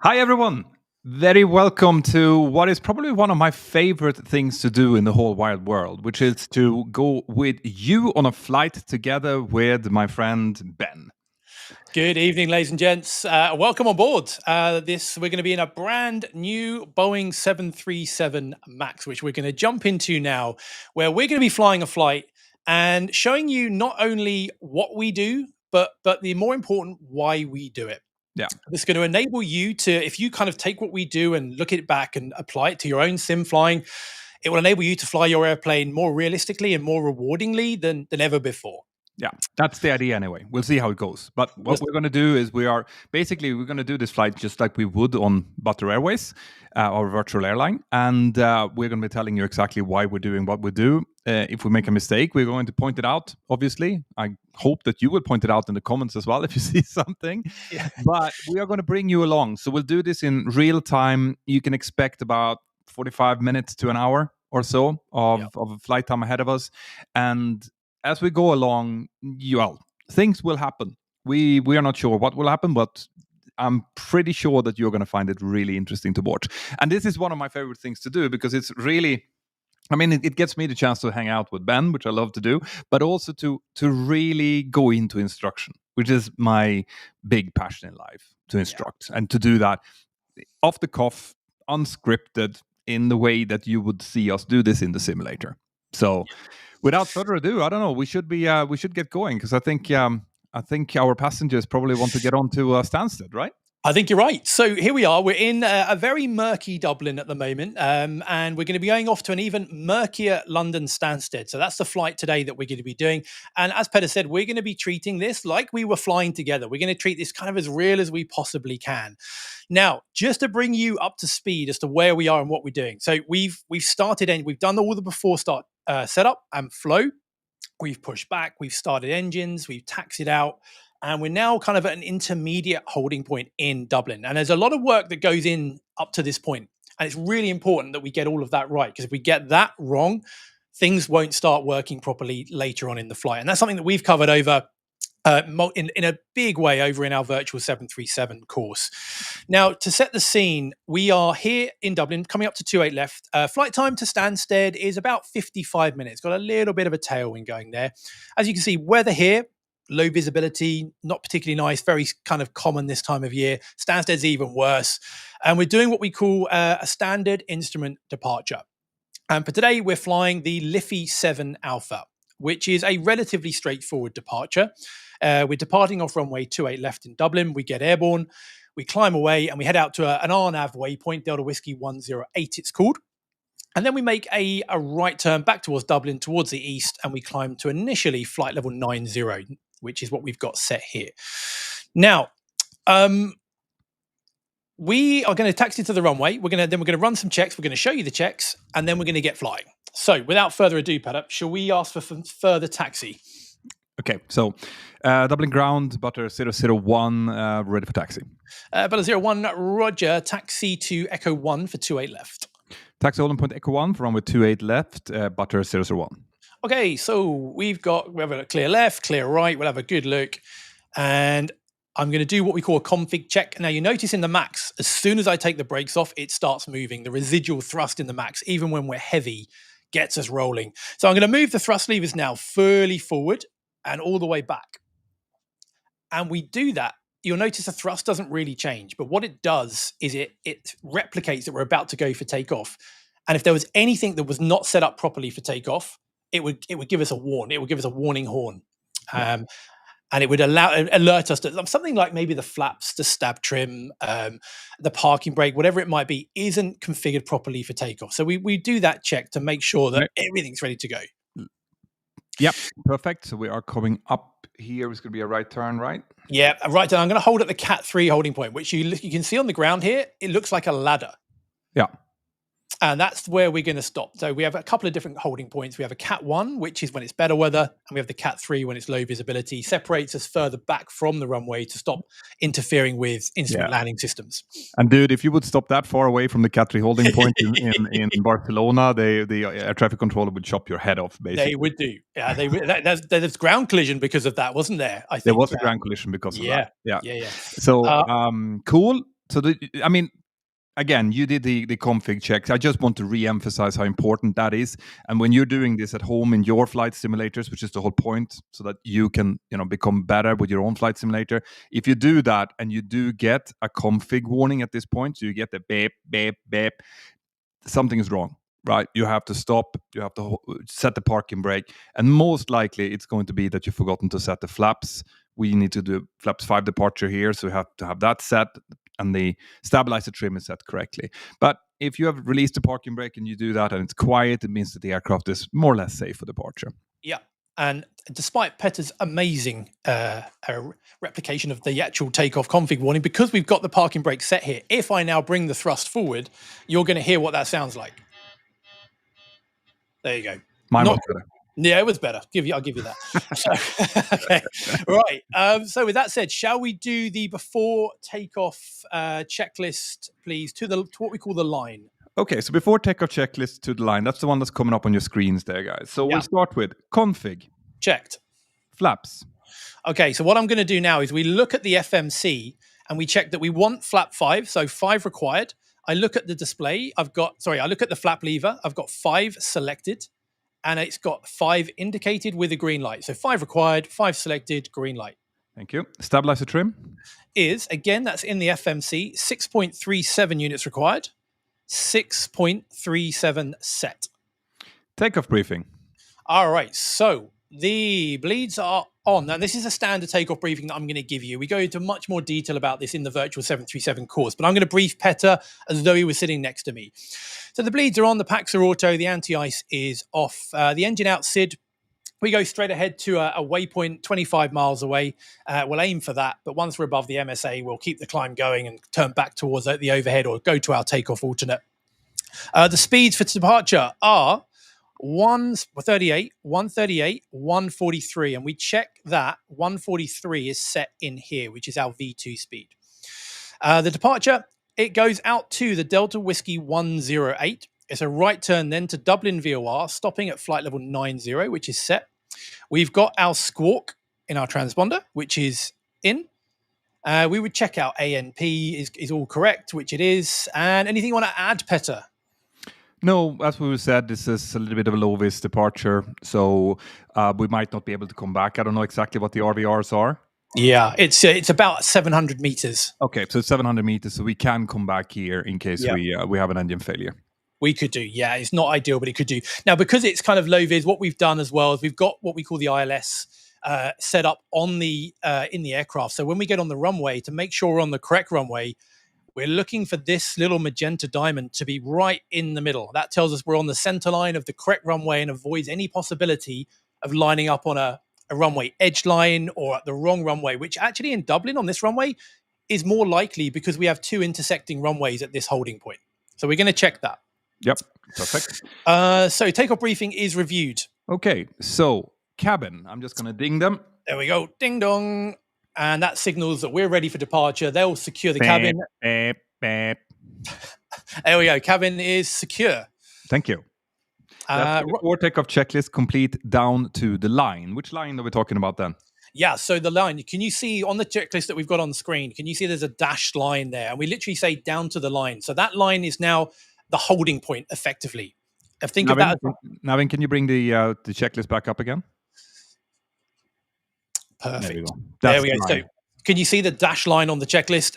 Hi, everyone. Very welcome to what is probably one of my favorite things to do in the whole wide world, which is to go with you on a flight together with my friend Ben. Good evening, ladies and gents. Welcome on board. This we're going to be in a brand new Boeing 737 Max, which we're going to jump into now, where we're going to be flying a flight and showing you not only what we do, but the more important why we do it. Yeah, It's going to enable you to, if you kind of take what we do and look at it back and apply it to your own sim flying, it will enable you to fly your airplane more realistically and more rewardingly than ever before. yeah, that's the idea anyway. We'll see how it goes. But what we're going to do is we're going to do this flight just like we would on Butter Airways, our virtual airline, and we're going to be telling you exactly why we're doing what we do. If we make a mistake, we're going to point it out. Obviously, I hope that you will point it out in the comments as well if you see something. Yeah. But we are going to bring you along. So we'll do this in real time. You can expect about 45 minutes to an hour or so of flight time ahead of us, and as we go along, things will happen. We are not sure what will happen, but I'm pretty sure that you're going to find it really interesting to watch. And this is one of my favorite things to do because it's really, I mean, it gets me the chance to hang out with Ben, which I love to do, but also to really go into instruction, which is my big passion in life, to instruct and to do that off the cuff, unscripted, in the way that you would see us do this in the simulator. So without further ado, I don't know. We should get going because I think our passengers probably want to get on to Stansted, right? I think you're right. So here we are. We're in a very murky Dublin at the moment, and we're going to be going off to an even murkier London Stansted. So that's the flight today that we're going to be doing. And as Peter said, we're going to be treating this like we were flying together. We're going to treat this kind of as real as we possibly can. Now, just to bring you up to speed as to where we are and what we're doing. So we've started and we've done all the before start setup and flow. We've pushed back, we've started engines, we've taxied out, and we're now kind of at an intermediate holding point in Dublin. And there's a lot of work that goes in up to this point. And it's really important that we get all of that right, because if we get that wrong, things won't start working properly later on in the flight. And that's something that we've covered over in a big way over in our virtual 737 course. Now, to set the scene, we are here in Dublin, coming up to 28 left. Flight time to Stansted is about 55 minutes. Got a little bit of a tailwind going there. As you can see, weather here, low visibility, not particularly nice, very kind of common this time of year. Stansted's even worse. And we're doing what we call a standard instrument departure. And for today, we're flying the Liffey 7 Alpha, which is a relatively straightforward departure. We're departing off runway 28 left in Dublin. We get airborne, we climb away, and we head out to an RNAV waypoint, Delta Whiskey 108, it's called. And then we make a right turn back towards Dublin, towards the east, and we climb to initially flight level 90, which is what we've got set here. Now, we are going to taxi to the runway. We're going to run some checks. We're going to show you the checks, and then we're going to get flying. So, without further ado, Peter, shall we ask for further taxi? Okay, so Dublin ground, Butter 001, ready for taxi. Butter 01, Roger, taxi to Echo 1 for 28 left. Taxi holding point Echo 1 for runway 28 left, Butter 001. Okay, so we have a clear left, clear right. We'll have a good look. And I'm going to do what we call a config check. Now, you notice in the Max, as soon as I take the brakes off, it starts moving. The residual thrust in the Max, even when we're heavy, gets us rolling. So I'm going to move the thrust levers now fully forward and all the way back. And we do that. You'll notice the thrust doesn't really change, but what it does is it replicates that we're about to go for takeoff. And if there was anything that was not set up properly for takeoff, it would give us a warn. It would give us a warning horn. And it would alert us to something like maybe the flaps, the stab trim, the parking brake, whatever it might be, isn't configured properly for takeoff. So we do that check to make sure that everything's ready to go. Yep, perfect. So we are coming up here. It's going to be a right turn, right? Yeah, a right turn. I'm going to hold at the Cat 3 holding point, which you can see on the ground here. It looks like a ladder. Yeah. And that's where we're going to stop. So we have a couple of different holding points. We have a Cat 1, which is when it's better weather, and we have the Cat 3 when it's low visibility. Separates us further back from the runway to stop interfering with instrument landing systems. And dude, if you would stop that far away from the Cat 3 holding point in Barcelona, the air traffic controller would chop your head off, basically. They would do. Yeah, there's ground collision because of that, wasn't there? I think there was a ground collision because of that. Yeah. So cool. So again, you did the config checks. I just want to re-emphasize how important that is. And when you're doing this at home in your flight simulators, which is the whole point, so that you can become better with your own flight simulator. If you do that and you do get a config warning at this point, so you get the beep, beep, beep, something is wrong, right? You have to stop. You have to set the parking brake. And most likely it's going to be that you've forgotten to set the flaps. We need to do flaps 5 departure here, so we have to have that set, and the stabilizer trim is set correctly. But if you have released the parking brake and you do that and it's quiet, it means that the aircraft is more or less safe for departure. Yeah. And despite Petter's amazing replication of the actual takeoff config warning, because we've got the parking brake set here, if I now bring the thrust forward, you're going to hear what that sounds like. There you go. Mine was better. Yeah, it was better. I'll give you that. So, okay, right. So with that said, shall we do the before takeoff checklist, please, to what we call the line? Okay, so before takeoff checklist to the line, that's the one that's coming up on your screens there, guys. So we'll start with config. Checked. Flaps. Okay, so what I'm going to do now is we look at the FMC and we check that we want flap 5, so 5 required. I look at the display. I look at the flap lever. I've got 5 selected. And it's got 5 indicated with a green light. So 5 required, 5 selected, green light. Thank you. Stabilizer trim? Again, that's in the FMC, 6.37 units required, 6.37 set. Takeoff briefing. All right, so the bleeds are on. Now, this is a standard takeoff briefing that I'm going to give you. We go into much more detail about this in the virtual 737 course, but I'm going to brief Petter as though he was sitting next to me. So the bleeds are on, the packs are auto, the anti-ice is off. The engine out SID, we go straight ahead to a waypoint 25 miles away. We'll aim for that, but once we're above the MSA, we'll keep the climb going and turn back towards the overhead or go to our takeoff alternate. The speeds for departure are 138, 138, 143, and we check that 143 is set in here, which is our V2 speed. The departure, it goes out to the Delta Whiskey 108. It's a right turn then to Dublin VOR, stopping at flight level 90, which is set. We've got our squawk in our transponder, which is in. We would check out ANP is all correct, which it is. And anything you want to add, Petter? No, as we said, this is a little bit of a low-vis departure, so we might not be able to come back. I don't know exactly what the RVRs are. Yeah, it's about 700 meters. Okay, so it's 700 meters, so we can come back here in case we have an engine failure. We could do, yeah. It's not ideal, but it could do. Now, because it's kind of low-vis, what we've done as well is we've got what we call the ILS set up on the in the aircraft. So when we get on the runway, to make sure we're on the correct runway, we're looking for this little magenta diamond to be right in the middle. That tells us we're on the center line of the correct runway and avoids any possibility of lining up on a runway edge line or at the wrong runway, which actually in Dublin on this runway is more likely because we have 2 intersecting runways at this holding point. So we're going to check that. Yep, perfect. So takeoff briefing is reviewed. Okay, so cabin. I'm just going to ding them. There we go. Ding dong. And that signals that we're ready for departure. They'll secure the cabin. Beep, beep. There we go. Cabin is secure. Thank you. Before takeoff checklist complete down to the line. Which line are we talking about then? Yeah, so the line. Can you see on the checklist that we've got on the screen, can you see there's a dashed line there? And we literally say down to the line. So that line is now the holding point, effectively. Think of that. Navin, can you bring the checklist back up again? Perfect. There we go. So can you see the dash line on the checklist?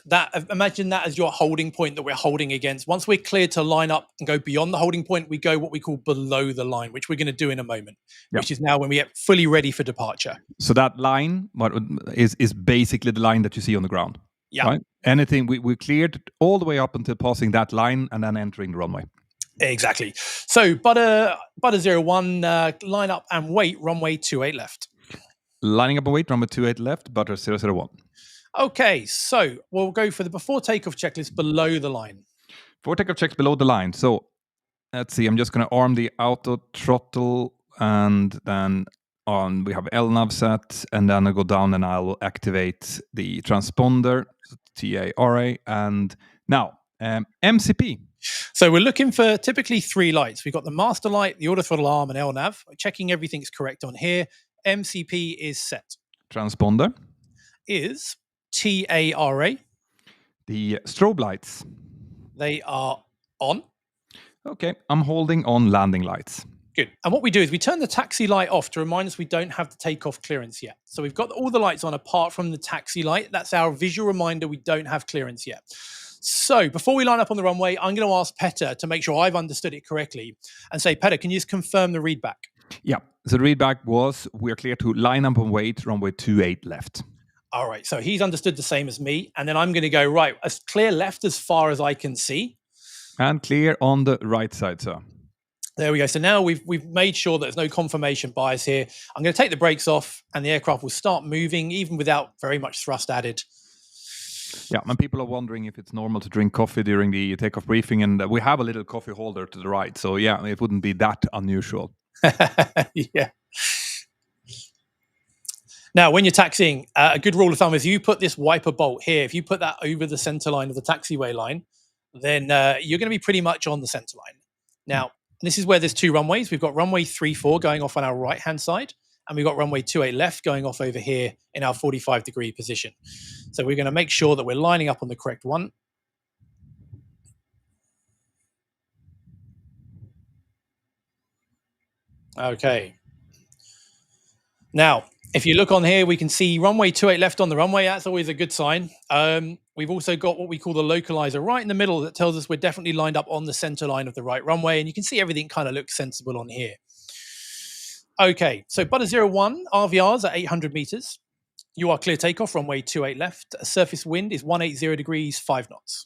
Imagine that as your holding point that we're holding against. Once we're cleared to line up and go beyond the holding point, we go what we call below the line, which we're going to do in a moment, which is now when we get fully ready for departure. So that line is basically the line that you see on the ground. Yeah. Right? Anything we cleared all the way up until passing that line and then entering the runway. Exactly. So Butter 01, line up and wait, runway 28 left. Lining up and wait, runway 28 left, Butter 001. Okay, so we'll go for the before takeoff checklist below the line. Before takeoff checks below the line. So let's see, I'm just going to arm the auto throttle and then we have LNAV set, and then I go down and I'll activate the transponder, TARA, and now MCP. So we're looking for typically 3 lights. We've got the master light, the auto throttle arm, and LNAV. Checking everything's correct on here. MCP is set. Transponder Is TARA. The strobe lights. They are on. Okay, I'm holding on landing lights. Good. And what we do is we turn the taxi light off to remind us we don't have the takeoff clearance yet. So we've got all the lights on apart from the taxi light. That's our visual reminder we don't have clearance yet. So before we line up on the runway, I'm going to ask Petter to make sure I've understood it correctly and say, Petter, can you just confirm the readback? Yeah, so the readback was we're clear to line up and wait, runway 28 left. All right, so he's understood the same as me. And then I'm going to go, right, as clear left as far as I can see. And clear on the right side, sir. There we go. So now we've made sure that there's no confirmation bias here. I'm going to take the brakes off and the aircraft will start moving even without very much thrust added. Yeah, and people are wondering if it's normal to drink coffee during the takeoff briefing, and we have a little coffee holder to the right. So yeah, it wouldn't be that unusual. Yeah. Now, when you're taxiing, a good rule of thumb is you put this wiper bolt here. If you put that over the center line of the taxiway line, then you're going to be pretty much on the center line. Now, this is where there's two runways. We've got runway 34 going off on our right-hand side, and we've got runway 28 left going off over here in our 45-degree position. So we're going to make sure that we're lining up on the correct one. Okay. Now, if you look on here, we can see runway 28 left on the runway. That's always a good sign. We've also got what we call the localizer right in the middle that tells us we're definitely lined up on the center line of the right runway. And you can see everything kind of looks sensible on here. Okay, so Butter 01 RVRs at 800 meters. You are clear takeoff, runway 28 left. Surface wind is 180 degrees, 5 knots.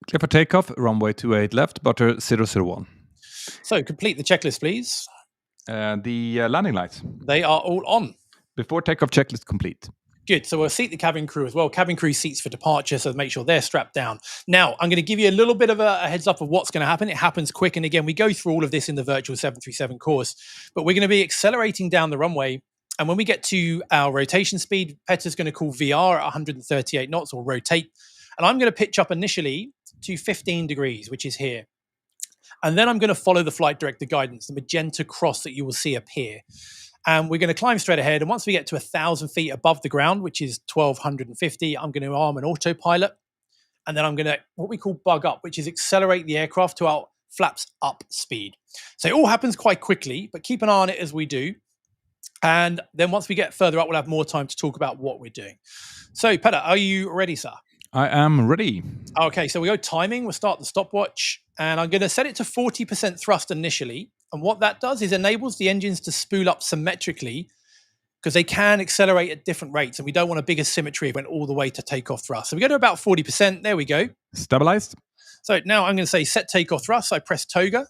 Clear for takeoff, runway 28 left, Butter 001. So complete the checklist, please. The landing lights. They are all on. Before takeoff checklist complete. Good. So we'll seat the cabin crew as well. Cabin crew seats for departure, so make sure they're strapped down. Now, I'm going to give you a little bit of a heads up of what's going to happen. It happens quick. And again, we go through all of this in the virtual 737 course, but we're going to be accelerating down the runway. And when we get to our rotation speed, Petter's going to call VR at 138 knots or rotate. And I'm going to pitch up initially to 15 degrees, which is here. And then I'm going to follow the flight director guidance, the magenta cross that you will see appear. And we're going to climb straight ahead. And once we get to 1,000 feet above the ground, which is 1,250, I'm going to arm an autopilot. And then I'm going to, what we call bug up, which is accelerate the aircraft to our flaps up speed. So it all happens quite quickly, but keep an eye on it as we do. And then once we get further up, we'll have more time to talk about what we're doing. So, Petter, are you ready, sir? I am ready. Okay, so we go timing. We'll start the stopwatch. And I'm going to set it to 40% thrust initially. And what that does is enables the engines to spool up symmetrically because they can accelerate at different rates. And we don't want a big asymmetry if it went all the way to takeoff thrust. So we go to about 40%. There we go. Stabilized. So now I'm going to say set takeoff thrust. I press toga.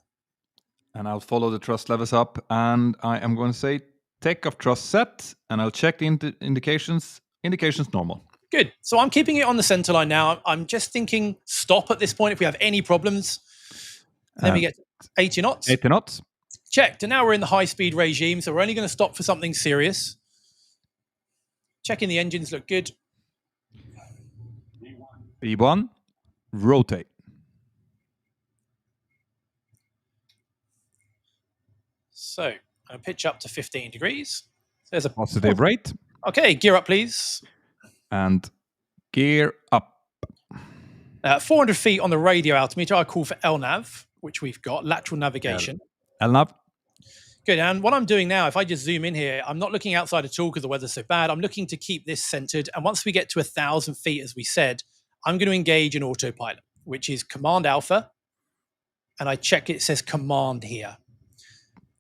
And I'll follow the thrust levels up. And I am going to say takeoff thrust set. And I'll check the indications. Indications normal. Good. So I'm keeping it on the center line now. I'm just thinking stop at this point if we have any problems. Then we get 80 knots. 80 knots. Checked. And now we're in the high-speed regime, so we're only going to stop for something serious. Checking the engines look good. B1, rotate. So I'll pitch up to 15 degrees. There's a positive rate. Okay, gear up, please. And gear up. 400 feet on the radio altimeter, I call for LNAV, which we've got, lateral navigation. LNAV. Good, and what I'm doing now, if I just zoom in here, I'm not looking outside at all because the weather's so bad. I'm looking to keep this centered. And once we get to 1,000 feet, as we said, I'm going to engage an autopilot, which is Command Alpha. And I check it says Command here.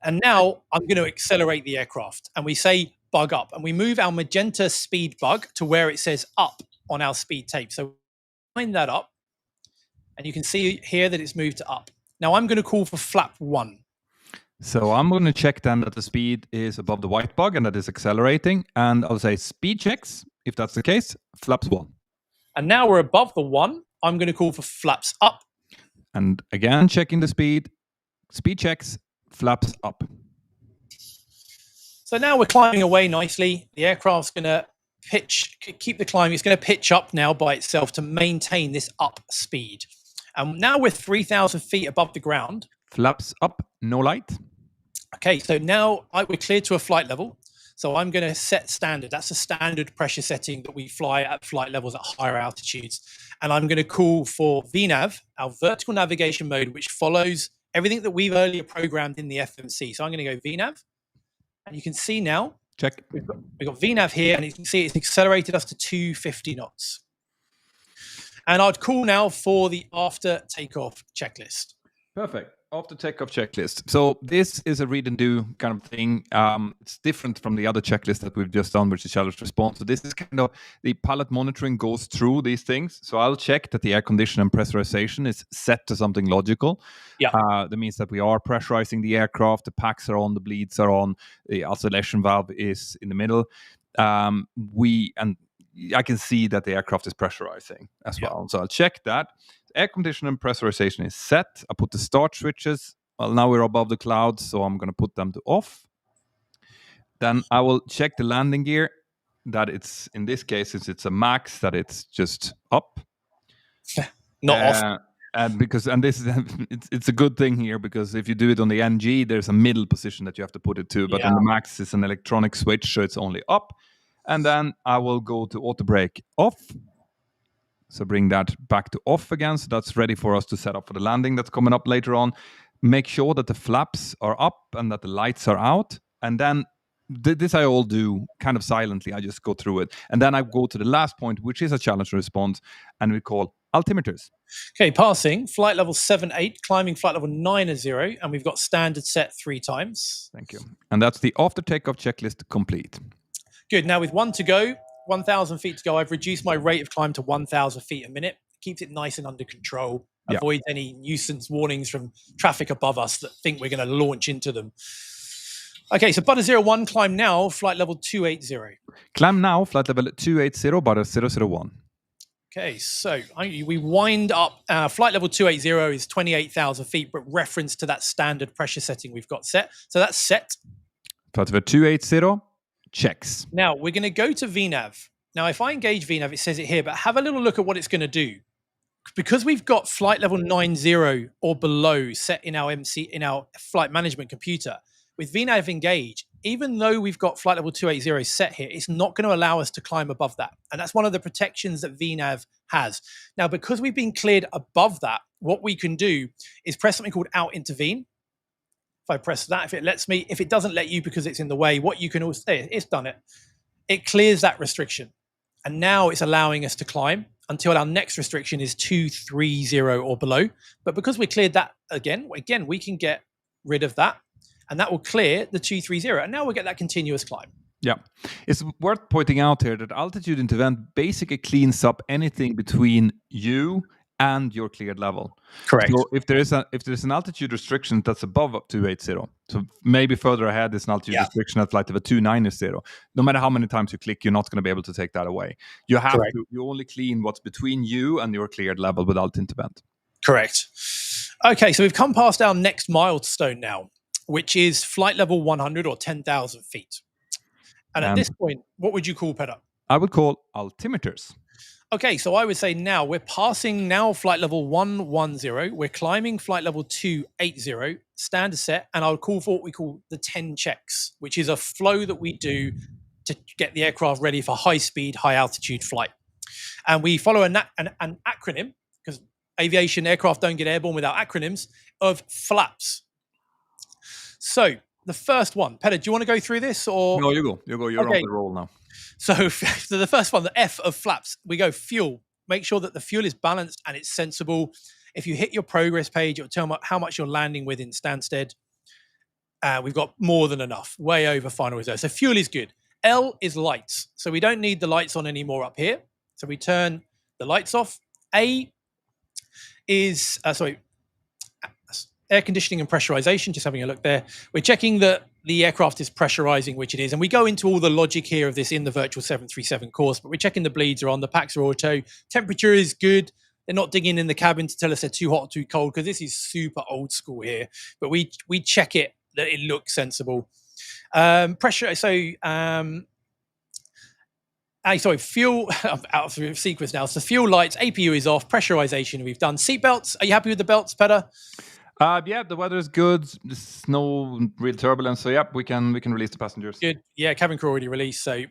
And now I'm going to accelerate the aircraft. And we say bug up. And we move our magenta speed bug to where it says up on our speed tape. So line that up. And you can see here that it's moved to up. Now I'm going to call for flap 1. So I'm going to check then that the speed is above the white bug and that is accelerating. And I'll say speed checks. If that's the case, flaps 1. And now we're above the 1. I'm going to call for flaps up. And again, checking the speed. Speed checks, flaps up. So now we're climbing away nicely. The aircraft's going to keep the climb. It's going to pitch up now by itself to maintain this up speed. And now we're 3,000 feet above the ground. Flaps up, no light. Okay, so now we're cleared to a flight level. So I'm going to set standard. That's a standard pressure setting that we fly at flight levels at higher altitudes. And I'm going to call for VNAV, our vertical navigation mode, which follows everything that we've earlier programmed in the FMC. So I'm going to go VNAV. And you can see now, check. We've got VNAV here, and you can see it's accelerated us to 250 knots. And I'd call now for the after takeoff checklist. Perfect. After takeoff checklist. So this is a read and do kind of thing. It's different from the other checklist that we've just done, which is challenge response. So this is kind of the pilot monitoring goes through these things. So I'll check that the air condition and pressurization is set to something logical. Yeah. That means that we are pressurizing the aircraft. The packs are on, the bleeds are on, the oscillation valve is in the middle. I can see that the aircraft is pressurizing as well. So I'll check that. Air conditioning and pressurization is set. I put the start switches. Well, now we're above the clouds, so I'm going to put them to off. Then I will check the landing gear, that it's, in this case, since it's a max, that it's just up. Not off. And this is it's a good thing here, because if you do it on the NG, there's a middle position that you have to put it to. But on the max, it's an electronic switch, so it's only up. And then I will go to auto brake off. So bring that back to off again. So that's ready for us to set up for the landing that's coming up later on. Make sure that the flaps are up and that the lights are out. And then this I all do kind of silently. I just go through it. And then I go to the last point, which is a challenge response, and we call altimeters. Okay, passing flight level 7-8, climbing flight level 9-0, and we've got standard set 3 times. Thank you. And that's the after takeoff checklist complete. Good. Now with 1 to go, 1,000 feet to go, I've reduced my rate of climb to 1,000 feet a minute. Keeps it nice and under control. Avoids any nuisance warnings from traffic above us that think we're going to launch into them. Okay, so Butter 01, climb now, flight level 280. Climb now, flight level 280, Butter 001. Okay, so we wind up. Flight level 280 is 28,000 feet, but reference to that standard pressure setting we've got set. So that's set. Flight level 280. Checks. Now we're going to go to VNAV. Now, if I engage VNAV, it says it here, but have a little look at what it's going to do. Because we've got flight level 90 or below set in our flight management computer, with VNAV engage, even though we've got flight level 280 set here, it's not going to allow us to climb above that. And that's one of the protections that VNAV has. Now, because we've been cleared above that, what we can do is press something called out intervene. If I press that, if it lets me, if it doesn't let you because it's in the way, what you can also say, it's done it. It clears that restriction. And now it's allowing us to climb until our next restriction is 230 or below. But because we cleared that again, we can get rid of that. And that will clear the 230. And now we'll get that continuous climb. Yeah. It's worth pointing out here that altitude intervent basically cleans up anything between you and your cleared level. Correct. So if there's an altitude restriction that's above 280, so maybe further ahead is an altitude restriction at flight level 290. No matter how many times you click, you're not going to be able to take that away. You have to. You only clean what's between you and your cleared level with alt intervent. Correct. Okay, so we've come past our next milestone now, which is flight level 100 or 10,000 feet. And at this point, what would you call, Peter? I would call altimeters. Okay, so I would say now we're passing now flight level 110. We're climbing flight level 280, standard set, and I would call for what we call the 10 checks, which is a flow that we do to get the aircraft ready for high speed, high altitude flight. And we follow an acronym, because aviation aircraft don't get airborne without acronyms, of FLAPS. So the first one, Peter, do you want to go through this? Or no, you go. You're on the roll now. So the first one, the F of FLAPS, we go fuel. Make sure that the fuel is balanced and it's sensible. If you hit your progress page, it'll tell you how much you're landing with in Stansted. We've got more than enough, way over final reserve. So fuel is good. L is lights. So we don't need the lights on anymore up here. So we turn the lights off. A is, air conditioning and pressurization, just having a look there. We're checking that the aircraft is pressurizing, which it is. And we go into all the logic here of this in the virtual 737 course, but we're checking the bleeds are on, the packs are auto. Temperature is good. They're not digging in the cabin to tell us they're too hot or too cold, because this is super old school here. But we check it, that it looks sensible. Pressure, fuel, I'm out of sequence now. So fuel lights, APU is off, pressurization we've done. Seat belts, are you happy with the belts, Peter? Yeah, the weather is good. There's no real turbulence, so we can release the passengers. Good. Yeah, cabin crew already released, so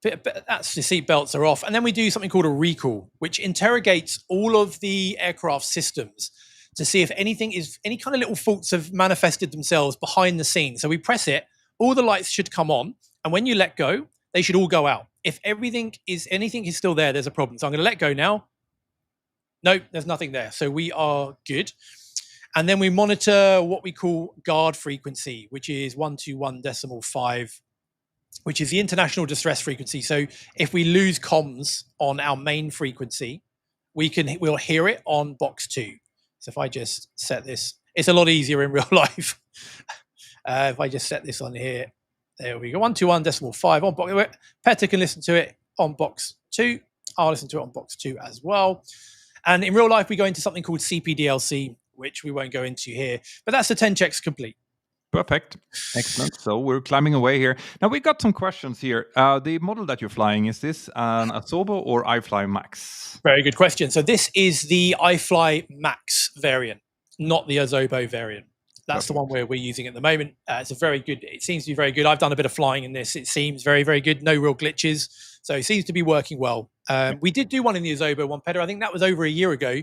that's the seat belts are off, and then we do something called a recall, which interrogates all of the aircraft systems to see if any kind of little faults have manifested themselves behind the scenes. So we press it, all the lights should come on, and when you let go, they should all go out. If anything is still there, there's a problem. So I'm going to let go now. No, there's nothing there. So we are good. And then we monitor what we call guard frequency, which is 121.5, which is the international distress frequency. So if we lose comms on our main frequency, we'll hear it on box 2. So if I just set this, it's a lot easier in real life. If I just set this on here, there we go, 121.5 on box. Petter can listen to it on box 2. I'll listen to it on box 2 as well. And in real life, we go into something called CPDLC, which we won't go into here, but that's the 10 checks complete. Perfect. Excellent. So we're climbing away here. Now we got some questions here. The model that you're flying, is this an Asobo or iFly Max? Very good question. So this is the iFly Max variant, not the Asobo variant. That's the one we're using at the moment. It seems to be very good. I've done a bit of flying in this. It seems very, very good. No real glitches. So it seems to be working well. We did do one in the Asobo one, Petter. I think that was over a year ago.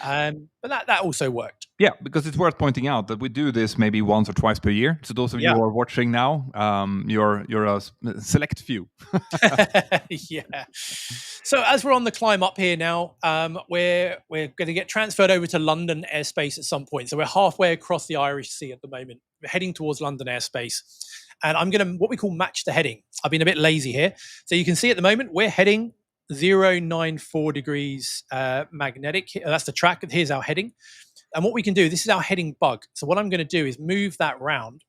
But that also worked. Yeah, because it's worth pointing out that we do this maybe once or twice per year. So those of you who are watching now, you're a select few. Yeah. So as we're on the climb up here now, we're going to get transferred over to London airspace at some point. So we're halfway across the Irish Sea at the moment. We're heading towards London airspace. And I'm going to what we call match the heading. I've been a bit lazy here. So you can see at the moment, we're heading 094 degrees magnetic. That's the track. Here's our heading. And what we can do, this is our heading bug. So what I'm going to do is move that round.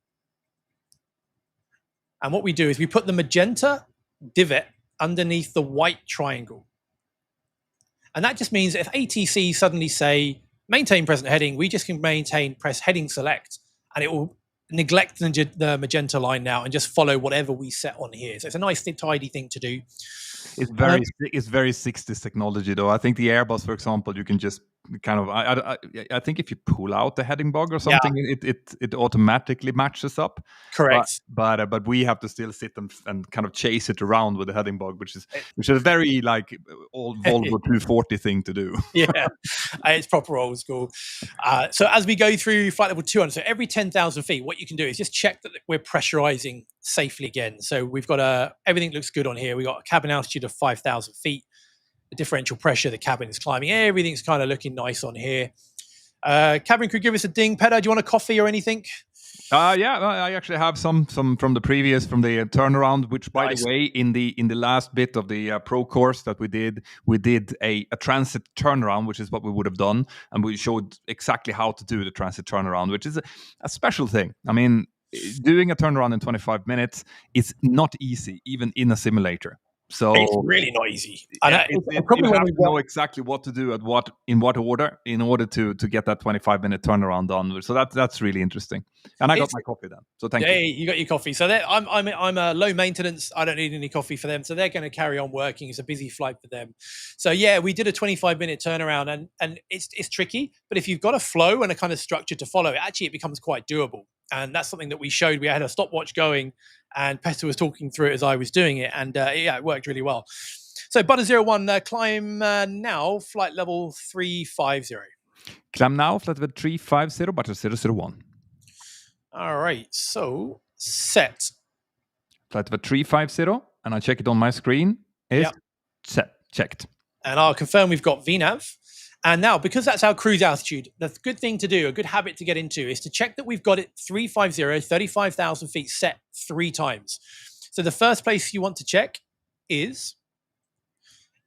And what we do is we put the magenta divot underneath the white triangle. And that just means if ATC suddenly say, maintain present heading, we just can press heading select, and it will neglect the magenta line now and just follow whatever we set on here. So it's a nice, tidy thing to do. It's very 60s technology, though. I think the Airbus, for example, you can just kind of. I think if you pull out the heading bug or something, it automatically matches up. Correct. But we have to still sit and kind of chase it around with the heading bug, which is a very like old Volvo 240 thing to do. Yeah, it's proper old school. So as we go through flight level 200, so every 10,000 feet, what you can do is just check that we're pressurizing safely again. So we've got everything looks good on here. We got a cabin altitude of 5,000 feet. The differential pressure the cabin is climbing. Everything's kind of looking nice on here. Cabin crew, give us a ding. Petter, do you want a coffee or anything? Yeah, I actually have some from the turnaround, which by the way, in the last bit of the pro course that we did a transit turnaround, which is what we would have done, and we showed exactly how to do the transit turnaround, which is a special thing. I mean, doing a turnaround in 25 minutes is not easy, even in a simulator. So it's really not easy. You have to know exactly what to do in what order in order to get that 25-minute turnaround done. So that's really interesting. And I got my coffee then. So thank you. You got your coffee. So I'm a low maintenance. I don't need any coffee for them. So they're going to carry on working. It's a busy flight for them. So yeah, we did a 25-minute turnaround, and it's tricky. But if you've got a flow and a kind of structure to follow, it becomes quite doable. And that's something that we showed. We had a stopwatch going, and Petter was talking through it as I was doing it, and it worked really well. So Butter 01, climb now, flight level 350. Climb now, flight level 350, Butter 001. All right, so set. Flight level 350, and I check it on my screen. It's set, checked. And I'll confirm we've got VNAV. And now, because that's our cruise altitude, the good thing to do, a good habit to get into, is to check that we've got it 350, 35,000 feet set 3 times. So the first place you want to check is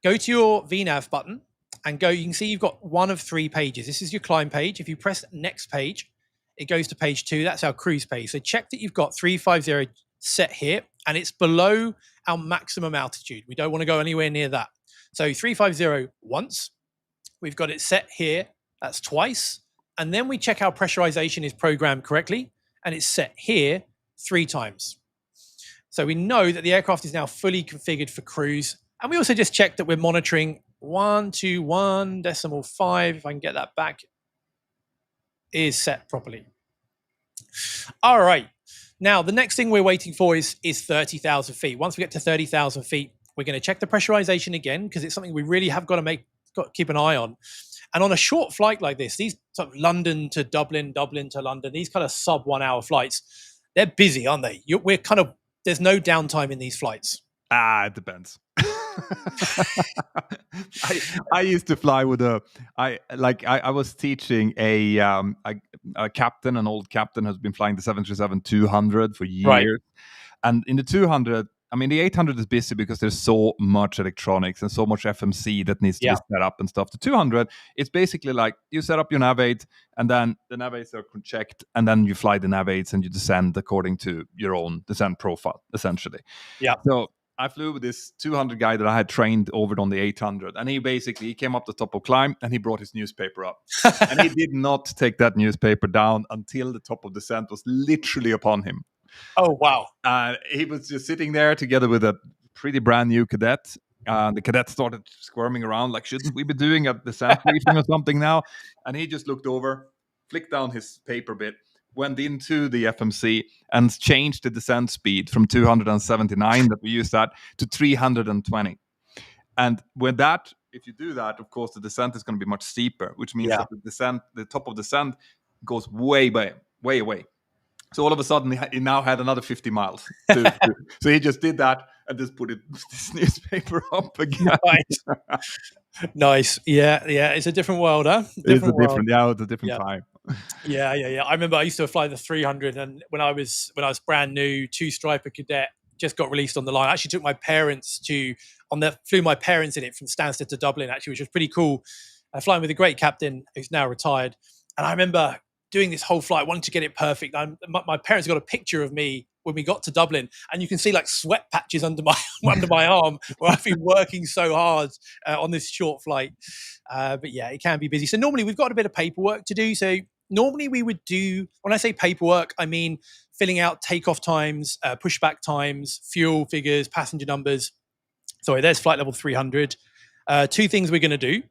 go to your VNAV button and go. You can see you've got one of 3 pages. This is your climb page. If you press next page, it goes to page 2. That's our cruise page. So check that you've got 350 set here, and it's below our maximum altitude. We don't want to go anywhere near that. So 350 once. We've got it set here. That's twice. And then we check our pressurization is programmed correctly, and it's set here 3 times. So we know that the aircraft is now fully configured for cruise. And we also just check that we're monitoring 121.5, if I can get that back. is set properly. All right. Now, the next thing we're waiting for is 30,000 feet. Once we get to 30,000 feet, we're going to check the pressurization again because it's something we really have got to keep an eye on. And on a short flight like this, these sort of London to Dublin, Dublin to London, these kind of sub 1 hour flights, they're busy, aren't they? There's no downtime in these flights. It depends. I used to fly with I was teaching a captain, an old captain who's been flying the 737-200 for years. Right. And in the 200, I mean, the 800 is busy because there's so much electronics and so much FMC that needs to be set up and stuff. The 200, it's basically like you set up your navigate and then the navgates are checked and then you fly the navgates and you descend according to your own descent profile, essentially. Yeah. So I flew with this 200 guy that I had trained over on the 800, and he came up the top of climb and he brought his newspaper up. And he did not take that newspaper down until the top of descent was literally upon him. Oh, wow. He was just sitting there together with a pretty brand new cadet. The cadet started squirming around like, shouldn't we be doing a descent briefing or something now? And he just looked over, flicked down his paper bit, went into the FMC and changed the descent speed from 279 that we used that to 320. And with that, if you do that, of course, the descent is going to be much steeper, which means that the top of descent goes way away. So all of a sudden, he now had another 50 miles. So he just did that and just put this newspaper up again. Nice. Yeah. It's a different world, huh? It's a different time. Yeah. I remember I used to fly the 300, and when I was brand new, two-striper cadet, just got released on the line. I actually took my parents flew my parents in it from Stansted to Dublin, actually, which was pretty cool. Flying with a great captain who's now retired. And I remember doing this whole flight, wanting to get it perfect. My parents got a picture of me when we got to Dublin, and you can see like sweat patches under my arm where I've been working so hard on this short flight. But yeah, it can be busy. So normally we've got a bit of paperwork to do. So normally we would do, when I say paperwork, I mean filling out takeoff times, pushback times, fuel figures, passenger numbers. Sorry, there's flight level 300. Two things we're going to do,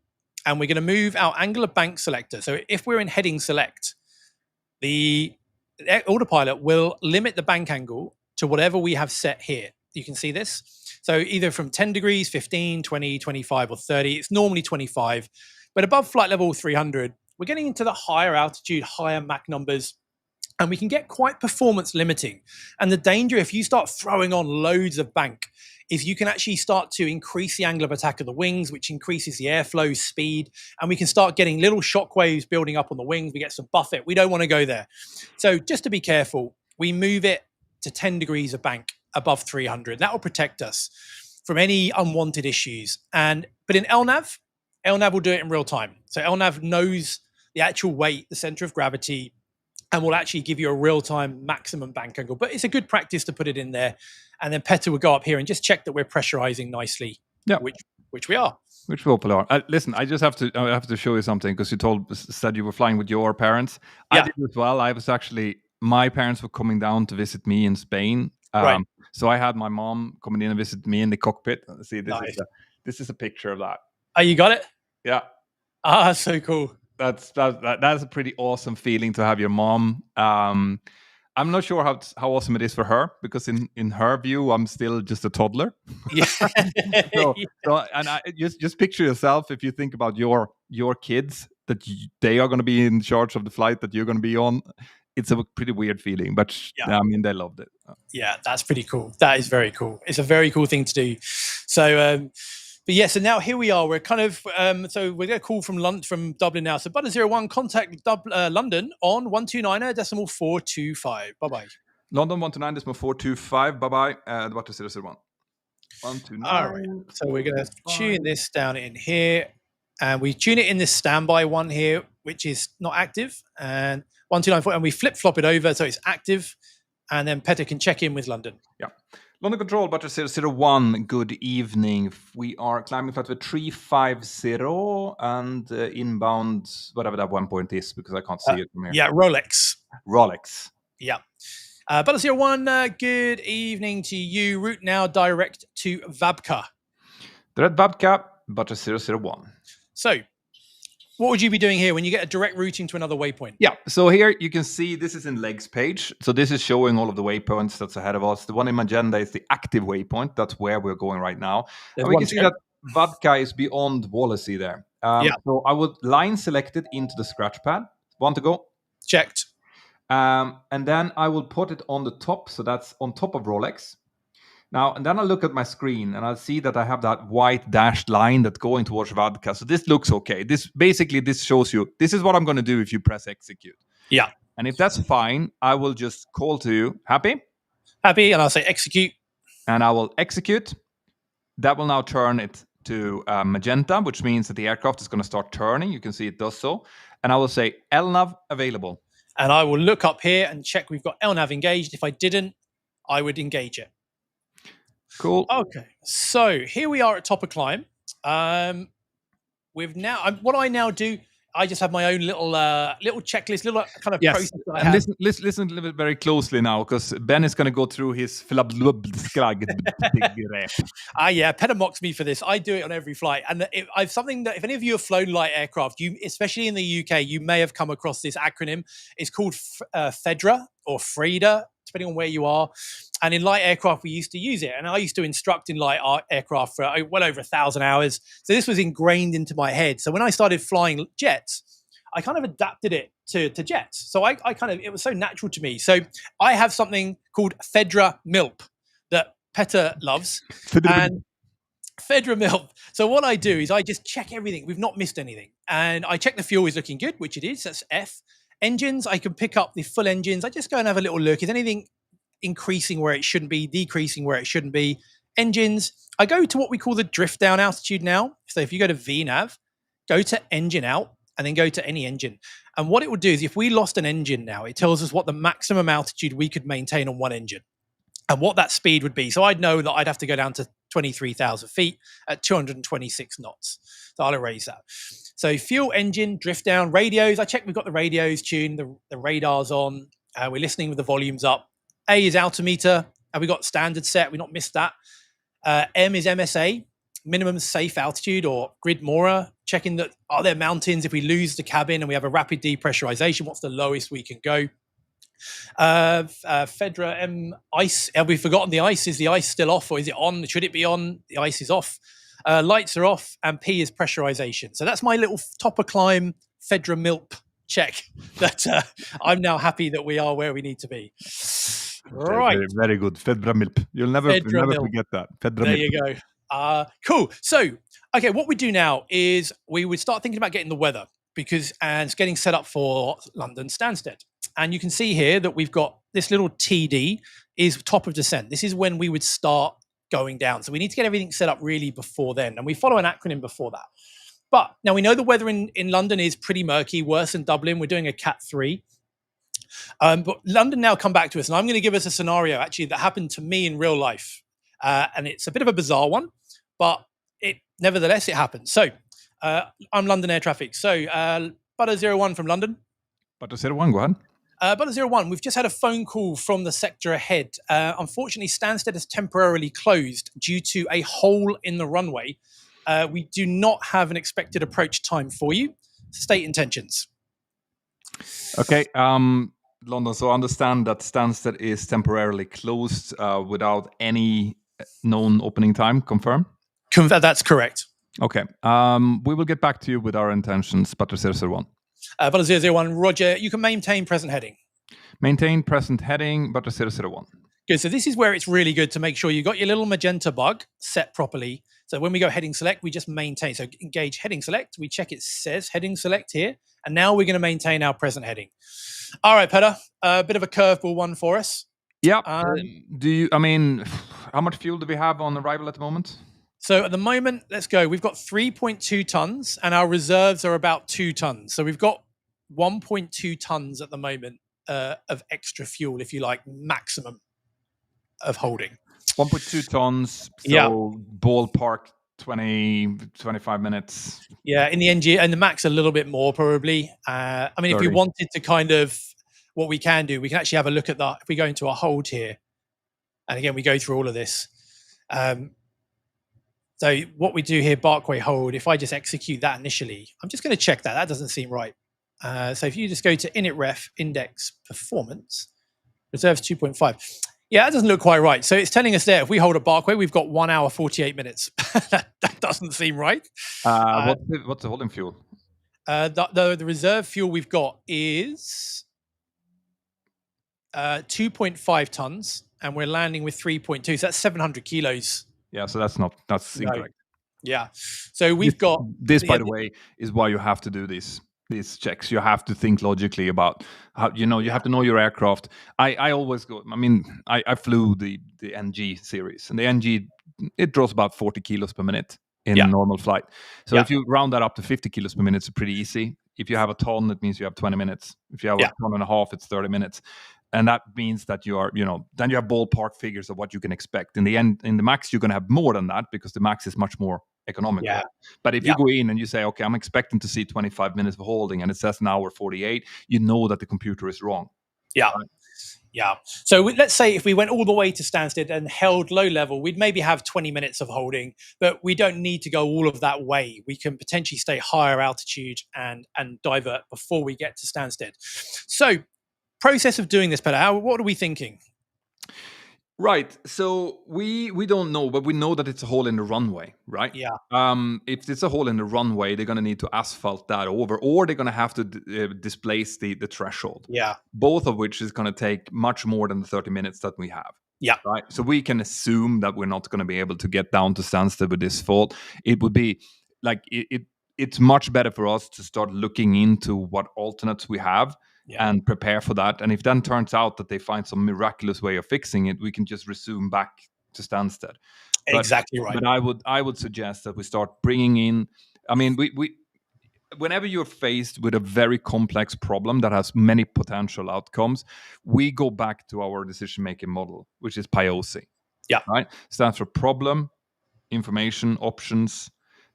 and we're going to move our angular bank selector. So if we're in heading select, the autopilot will limit the bank angle to whatever we have set here. You can see this. So either from 10 degrees, 15, 20, 25, or 30. It's normally 25. But above flight level 300, we're getting into the higher altitude, higher Mach numbers, and we can get quite performance limiting. And the danger, if you start throwing on loads of bank, is you can actually start to increase the angle of attack of the wings, which increases the airflow speed. And we can start getting little shock waves building up on the wings. We get some buffet. We don't want to go there. So just to be careful, we move it to 10 degrees of bank above 300. That will protect us from any unwanted issues. But in LNAV will do it in real time. So LNAV knows the actual weight, the center of gravity, and will actually give you a real-time maximum bank angle. But it's a good practice to put it in there. And then Petter will go up here and just check that we're pressurizing nicely, which we are. Which we hopefully are. Listen, I have to show you something because you said you were flying with your parents. Yeah. I did as well. My parents were coming down to visit me in Spain. Right. So I had my mom coming in and visit me in the cockpit. See, this is a picture of that. Oh, you got it? Yeah. So cool. That's a pretty awesome feeling to have your mom. I'm not sure how awesome it is for her because in her view, I'm still just a toddler. Yeah. And I just picture yourself if you think about your kids that they are going to be in charge of the flight that you're going to be on. It's a pretty weird feeling, but I mean, they loved it. Yeah, that's pretty cool. That is very cool. It's a very cool thing to do. So. But yeah, so now here we are. We're kind of, so we're going to call from Dublin now. So Butter01, contact London on 129.425. Bye-bye. London 129.425. Bye-bye. Butter001. 129. All right. So we're going to tune this down in here. And we tune it in this standby one here, which is not active. And 129.4, and we flip-flop it over so it's active. And then Petter can check in with London. Yeah. London Control, Butter001, good evening. We are climbing flight with 350 and inbound, whatever that 1 point is, because I can't see it from here. Yeah, Rolex. Yeah. Butter01, good evening to you. Route now direct to Vabka. Direct Vabka, Butter001. So, what would you be doing here when you get a direct routing to another waypoint? Yeah, so here you can see this is in legs page. So this is showing all of the waypoints that's ahead of us. The one in magenta is the active waypoint. That's where we're going right now. And we can see that Vodka is beyond Wallacey there. So I would line select it into the scratch pad. Want to go? Checked. And then I will put it on the top. So that's on top of Rolex. Now, and then I look at my screen and I'll see that I have that white dashed line that's going towards Vodka. So this looks okay. This shows you, this is what I'm going to do if you press execute. Yeah. And if that's fine, I will just call to you, happy? Happy, and I'll say execute. And I will execute. That will now turn it to magenta, which means that the aircraft is going to start turning. You can see it does so. And I will say LNAV available. And I will look up here and check we've got LNAV engaged. If I didn't, I would engage it. Cool. Okay, so here we are at top of climb. We've now, what I now do, I just have my own little checklist, little kind of process. I have. Listen a little bit very closely now, because Ben is going to go through his yeah, Petter mocks me for this. I do it on every flight, and I've something that if any of you have flown light aircraft, you, especially in the UK, you may have come across this acronym. It's called FEDRA or FREDA, depending on where you are. And in light aircraft, we used to use it. And I used to instruct in light aircraft for well over 1,000 hours. So this was ingrained into my head. So when I started flying jets, I kind of adapted it to jets. So it was so natural to me. So I have something called FEDRA MILP that Petter loves. And FEDRA MILP. So what I do is I just check everything. We've not missed anything. And I check the fuel is looking good, which it is. That's F. Engines, I can pick up the full engines. I just go and have a little look. Is anything increasing where it shouldn't be, decreasing where it shouldn't be? Engines, I go to what we call the drift down altitude now. So if you go to VNAV, go to engine out, and then go to any engine. And what it will do is if we lost an engine now, it tells us what the maximum altitude we could maintain on one engine and what that speed would be. So I'd know that I'd have to go down to 23,000 feet at 226 knots. So I'll erase that. So fuel, engine, drift down, radios. I check we've got the radios tuned, the radar's on. We're listening with the volumes up. A is altimeter. We got standard set. We not missed that. M is MSA, minimum safe altitude, or grid Mora, checking that are there mountains. If we lose the cabin and we have a rapid depressurization, what's the lowest we can go? FEDRA M ice. Have we forgotten the ice? Is the ice still off, or is it on? Should it be on? The ice is off. Lights are off, and P is pressurization. So that's my little top of climb FEDRA MILP check that I'm now happy that we are where we need to be. Right. Very, very good. FEDRA MILP. You'll never forget that. FEDRA there MILP. You go. Cool. So, okay, what we do now is we would start thinking about getting the weather and it's getting set up for London Stansted. And you can see here that we've got this little TD is top of descent. This is when we would start going down. So we need to get everything set up really before then. And we follow an acronym before that. But now we know the weather in London is pretty murky, worse than Dublin. We're doing a Cat 3. But London now come back to us. And I'm going to give us a scenario actually that happened to me in real life. And it's a bit of a bizarre one, but nevertheless, it happened. So I'm London Air Traffic. So Butter 01 from London. Butter 01, go ahead. Butter 01, we've just had a phone call from the sector ahead. Unfortunately, Stansted has temporarily closed due to a hole in the runway. We do not have an expected approach time for you. State intentions. Okay, London. So I understand that Stansted is temporarily closed without any known opening time. Confirm? That's correct. Okay. We will get back to you with our intentions, Butter 01. Butter 01, Roger, you can maintain present heading. Maintain present heading, Butter 01. Good. So this is where it's really good to make sure you got your little magenta bug set properly. So when we go heading select, we just maintain. So engage heading select. We check it says heading select here. And now we're going to maintain our present heading. All right, Petter, a bit of a curveball one for us. Yeah. How much fuel do we have on arrival at the moment? So at the moment, let's go. We've got 3.2 tons and our reserves are about 2 tons. So we've got 1.2 tons at the moment of extra fuel, if you like, maximum of holding. 1.2 tons. So yeah. Ballpark 25 minutes. Yeah, in the NG and the max a little bit more probably. I mean, 30. If you wanted to kind of, what we can do, we can actually have a look at that. If we go into a hold here, and again, we go through all of this. So what we do here, Barkway hold, if I just execute that initially, I'm just going to check that. That doesn't seem right. So if you just go to init-ref index performance, reserves 2.5. Yeah, that doesn't look quite right. So it's telling us there, if we hold a Barkway, we've got 1 hour, 48 minutes. that doesn't seem right. What's the holding fuel? The reserve fuel we've got is 2.5 tons, and we're landing with 3.2. So that's 700 kilos. Yeah, so that's incorrect. Yeah. So we've got this, by the way, is why you have to do these checks. You have to think logically about how, you have to know your aircraft. I always go, I flew the NG series, and the NG, it draws about 40 kilos per minute in a normal flight. So if you round that up to 50 kilos per minute, it's pretty easy. If you have a ton, it means you have 20 minutes. If you have a ton and a half, it's 30 minutes. And that means that you are, then you have ballpark figures of what you can expect. In the end, in the max, you're going to have more than that because the max is much more economical. Yeah. But if you go in and you say, okay, I'm expecting to see 25 minutes of holding, and it says an hour 48, you know that the computer is wrong. Yeah. Right? Yeah. So let's say if we went all the way to Stansted and held low level, we'd maybe have 20 minutes of holding, but we don't need to go all of that way. We can potentially stay higher altitude and divert before we get to Stansted. So process of doing this, Peter, what are we thinking? Right. So we don't know, but we know that it's a hole in the runway, right? Yeah. If it's a hole in the runway, they're going to need to asphalt that over, or they're going to have to displace the threshold. Yeah. Both of which is going to take much more than the 30 minutes that we have. Yeah. Right. So we can assume that we're not going to be able to get down to Stansted with this fault. It would be like it's much better for us to start looking into what alternates we have. And prepare for that. And if then turns out that they find some miraculous way of fixing it, we can just resume back to Stansted. Exactly right. But I would suggest that we start bringing in. We whenever you're faced with a very complex problem that has many potential outcomes, we go back to our decision-making model, which is PIOSI. Yeah. Right. Stands for problem, information, options,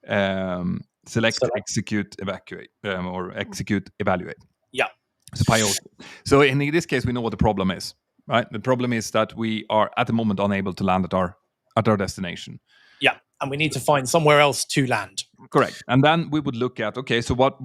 select, execute, evacuate, or execute, evaluate. Yeah. So PIOSI. So in this case, we know what the problem is, right? The problem is that we are at the moment unable to land at our destination. Yeah, and we need to find somewhere else to land. Correct. And then we would look at, okay, so what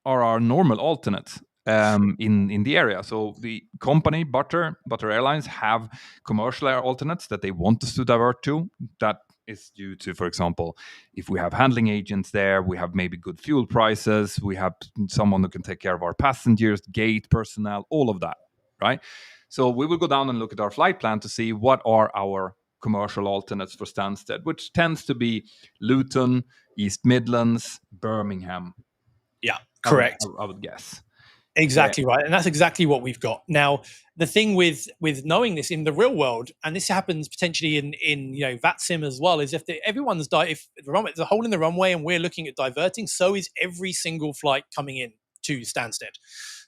are our normal alternates in the area? So the company, Butter Airlines, have commercial air alternates that they want us to divert to. That is due to, for example, if we have handling agents there, we have maybe good fuel prices, we have someone who can take care of our passengers, gate personnel, all of that, right? So we will go down and look at our flight plan to see what are our commercial alternates for Stansted, which tends to be Luton, East Midlands, Birmingham. Yeah, correct. I would guess. Exactly right. And that's exactly what we've got. Now, the thing with knowing this in the real world, and this happens potentially in VATSIM as well, is if there's a hole in the runway and we're looking at diverting, so is every single flight coming in to Stansted.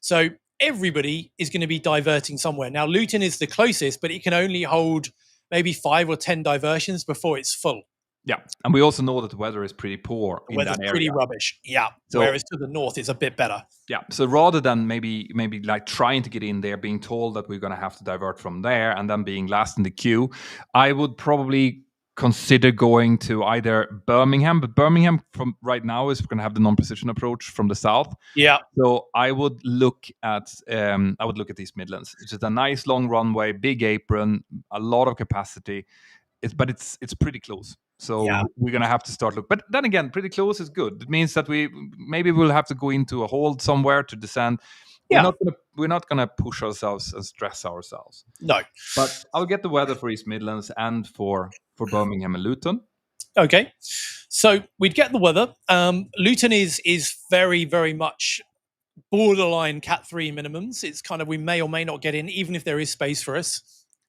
So everybody is going to be diverting somewhere. Now, Luton is the closest, but it can only hold maybe 5 or 10 diversions before it's full. Yeah, and we also know that the weather is pretty poor in that area. Weather's pretty rubbish. Yeah, so, whereas to the north it's a bit better. Yeah, so rather than maybe like trying to get in there, being told that we're going to have to divert from there, and then being last in the queue, I would probably consider going to either Birmingham, but Birmingham from right now is going to have the non-precision approach from the south. Yeah. So I would look at East Midlands. It's just a nice long runway, big apron, a lot of capacity. But it's pretty close. So we're going to have to start look. But then again, pretty close is good. It means that we'll have to go into a hold somewhere to descend. Yeah. We're not going to push ourselves and stress ourselves. No. But I'll get the weather for East Midlands and for Birmingham and Luton. Okay. So we'd get the weather. Luton is very, very much borderline Cat 3 minimums. It's kind of, we may or may not get in, even if there is space for us.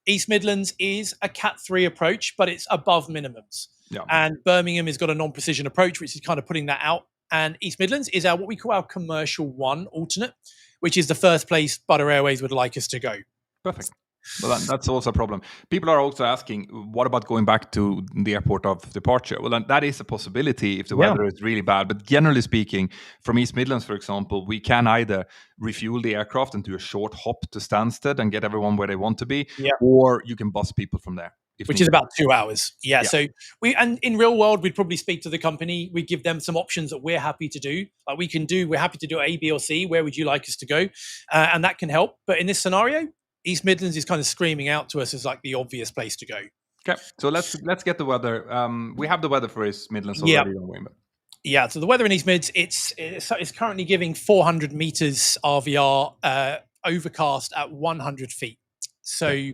East Midlands is a Cat 3 approach, but it's above minimums. Yeah. And Birmingham has got a non-precision approach, which is kind of putting that out. And East Midlands is what we call our commercial 1 alternate, which is the first place Butter Airways would like us to go. Perfect. Well, that's also a problem. People are also asking, what about going back to the airport of departure? Well, that is a possibility if the weather is really bad. But generally speaking, from East Midlands, for example, we can either refuel the aircraft and do a short hop to Stansted and get everyone where they want to be, or you can bus people from there. which is about 2 hours. Yeah. So and in real world, we'd probably speak to the company. We give them some options that we're happy to do. Like we're happy to do A, B, or C. Where would you like us to go? And that can help. But in this scenario, East Midlands is kind of screaming out to us as like the obvious place to go. Okay. So let's get the weather. We have the weather for East Midlands already, don't we? Yeah, so the weather in East Mids, it's currently giving 400 meters RVR, overcast at 100 feet. So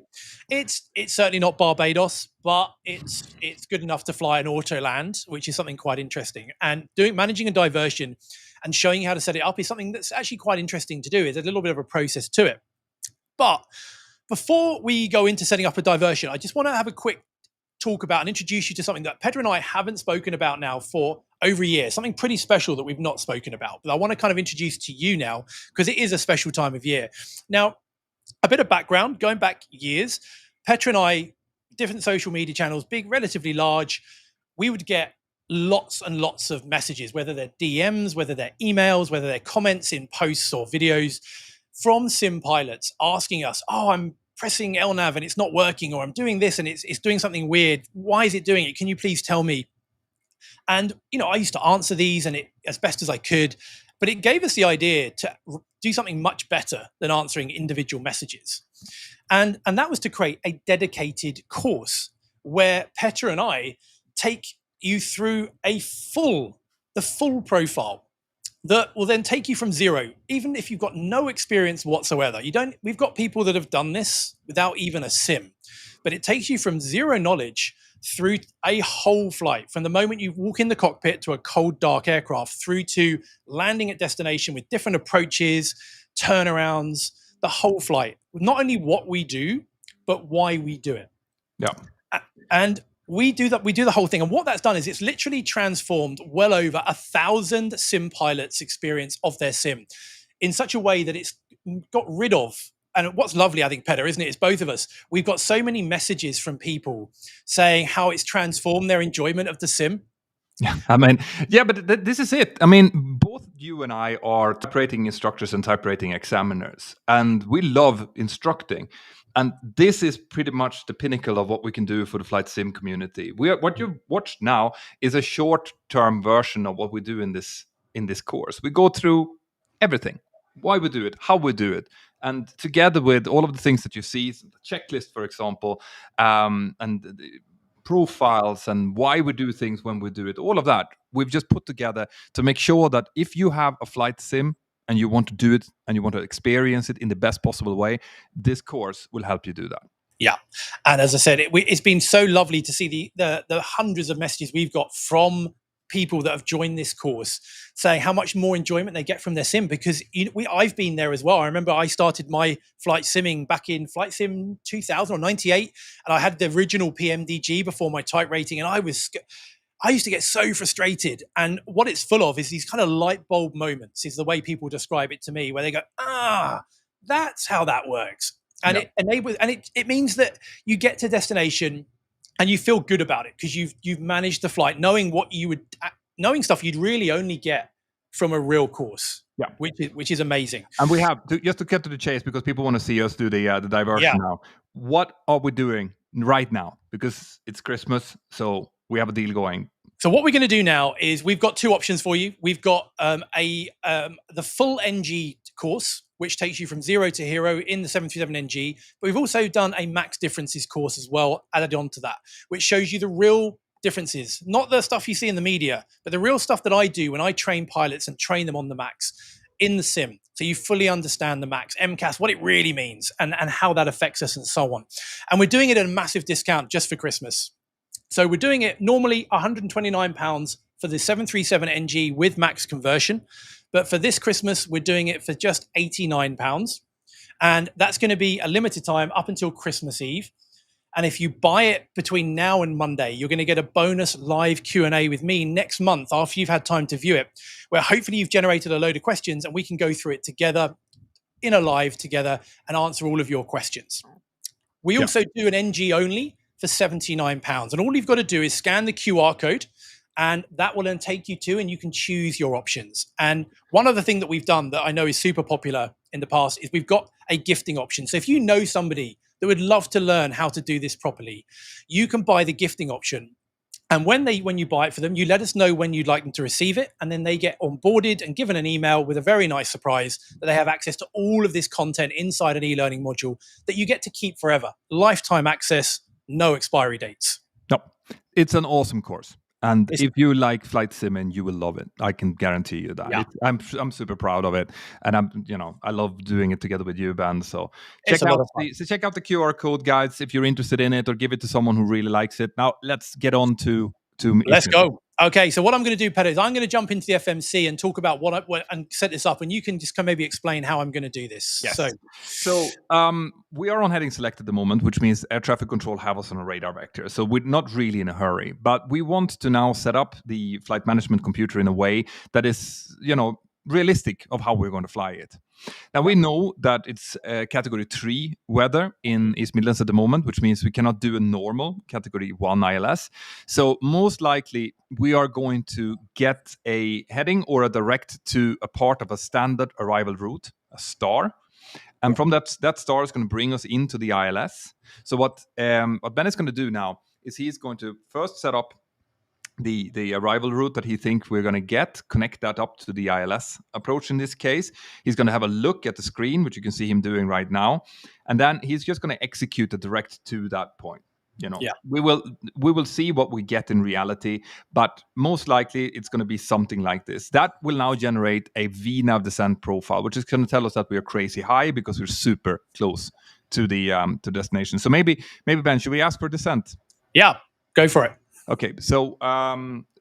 it's certainly not Barbados, but it's good enough to fly an auto land, which is something quite interesting. And managing a diversion and showing you how to set it up is something that's actually quite interesting to do. It's a little bit of a process to it. But before we go into setting up a diversion, I just want to have a quick talk about and introduce you to something that Pedro and I haven't spoken about now for over a year, something pretty special that we've not spoken about. But I want to kind of introduce to you now because it is a special time of year. Now, a bit of background, going back years, Petra and I, different social media channels, big, relatively large, we would get lots and lots of messages, whether they're DMs, whether they're emails, whether they're comments in posts or videos from sim pilots asking us, oh, I'm pressing LNAV and it's not working, or I'm doing this and it's doing something weird. Why is it doing it? Can you please tell me? And, I used to answer these and as best as I could, but it gave us the idea to do something much better than answering individual messages. And that was to create a dedicated course where Petra and I take you through the full profile that will then take you from zero, even if you've got no experience whatsoever. We've got people that have done this without even a sim, but it takes you from zero knowledge through a whole flight, from the moment you walk in the cockpit to a cold, dark aircraft, through to landing at destination with different approaches, turnarounds, the whole flight. Not only what we do, but why we do it. Yeah. And we do that. We do the whole thing. And what that's done is it's literally transformed well over 1,000 sim pilots' experience of their sim in such a way that it's got rid of. And what's lovely, I think, Petter, isn't it? It's both of us. We've got so many messages from people saying how it's transformed their enjoyment of the sim. Yeah, I mean, but this is it. I mean, both you and I are type rating instructors and type rating examiners, and we love instructing. And this is pretty much the pinnacle of what we can do for the flight sim community. What you watched now is a short-term version of what we do in this course. We go through everything, why we do it, how we do it, and together with all of the things that you see, the checklist, for example, and the profiles and why we do things when we do it, all of that, we've just put together to make sure that if you have a flight sim and you want to do it and you want to experience it in the best possible way, this course will help you do that. Yeah. And as I said, it's been so lovely to see the hundreds of messages we've got from people that have joined this course saying how much more enjoyment they get from their sim, because I've been there as well. I remember I started my flight simming back in Flight Sim 2000 or 98, and I had the original PMDG before my type rating, and I used to get so frustrated. And what it's full of is these kind of light bulb moments, is the way people describe it to me, where they go, that's how that works. And it enables, and it means that you get to destination and you feel good about it because you've managed the flight, knowing stuff you'd really only get from a real course. Yeah, which is amazing. And we have just to get to the chase, because people want to see us do the diversion now. What are we doing right now? Because it's Christmas, so we have a deal going. So what we're going to do now is we've got two options for you. We've got the full NG course, which takes you from zero to hero in the 737NG. But we've also done a max differences course as well, added on to that, which shows you the real differences, not the stuff you see in the media, but the real stuff that I do when I train pilots and train them on the max in the sim. So you fully understand the max, MCAS, what it really means, and how that affects us and so on. And we're doing it at a massive discount just for Christmas. So we're doing it normally £129 for the 737NG with max conversion. But for this Christmas, we're doing it for just £89. And that's going to be a limited time up until Christmas Eve. And if you buy it between now and Monday, you're going to get a bonus live Q&A with me next month after you've had time to view it, where hopefully you've generated a load of questions and we can go through it together in a live together and answer all of your questions. We also do an NG only for £79. And all you've got to do is scan the QR code, and that will then take you to, and you can choose your options. And one other thing that we've done that I know is super popular in the past is we've got a gifting option. So if you know somebody that would love to learn how to do this properly, you can buy the gifting option. And when you buy it for them, you let us know when you'd like them to receive it, and then they get onboarded and given an email with a very nice surprise that they have access to all of this content inside an e-learning module that you get to keep forever. Lifetime access, no expiry dates. No, it's an awesome course. And if you like flight simming, you will love it. I can guarantee you that. Yeah. I'm super proud of it, and I love doing it together with you, Ben. So check out the QR code, guys, if you're interested in it, or give it to someone who really likes it. Now let's get on to. Let's go. Okay, so what I'm going to do, Petter, is I'm going to jump into the FMC and talk about and set this up, and you can just maybe explain how I'm going to do this. Yes. So we are on heading select at the moment, which means air traffic control have us on a radar vector. So we're not really in a hurry, but we want to now set up the flight management computer in a way that is, realistic of how we're going to fly it. Now we know that it's category 3 weather in East Midlands at the moment, which means we cannot do a normal category 1 ILS. So most likely we are going to get a heading or a direct to a part of a standard arrival route, a star. And from that star is going to bring us into the ILS. So what Ben is going to do now is he's going to first set up the arrival route that he thinks we're going to get, connect that up to the ILS approach in this case. He's going to have a look at the screen, which you can see him doing right now. And then he's just going to execute a direct to that point. We will see what we get in reality, but most likely it's going to be something like this. That will now generate a VNAV descent profile, which is going to tell us that we are crazy high because we're super close to the destination. So maybe Ben, should we ask for descent? Yeah, go for it. Okay, so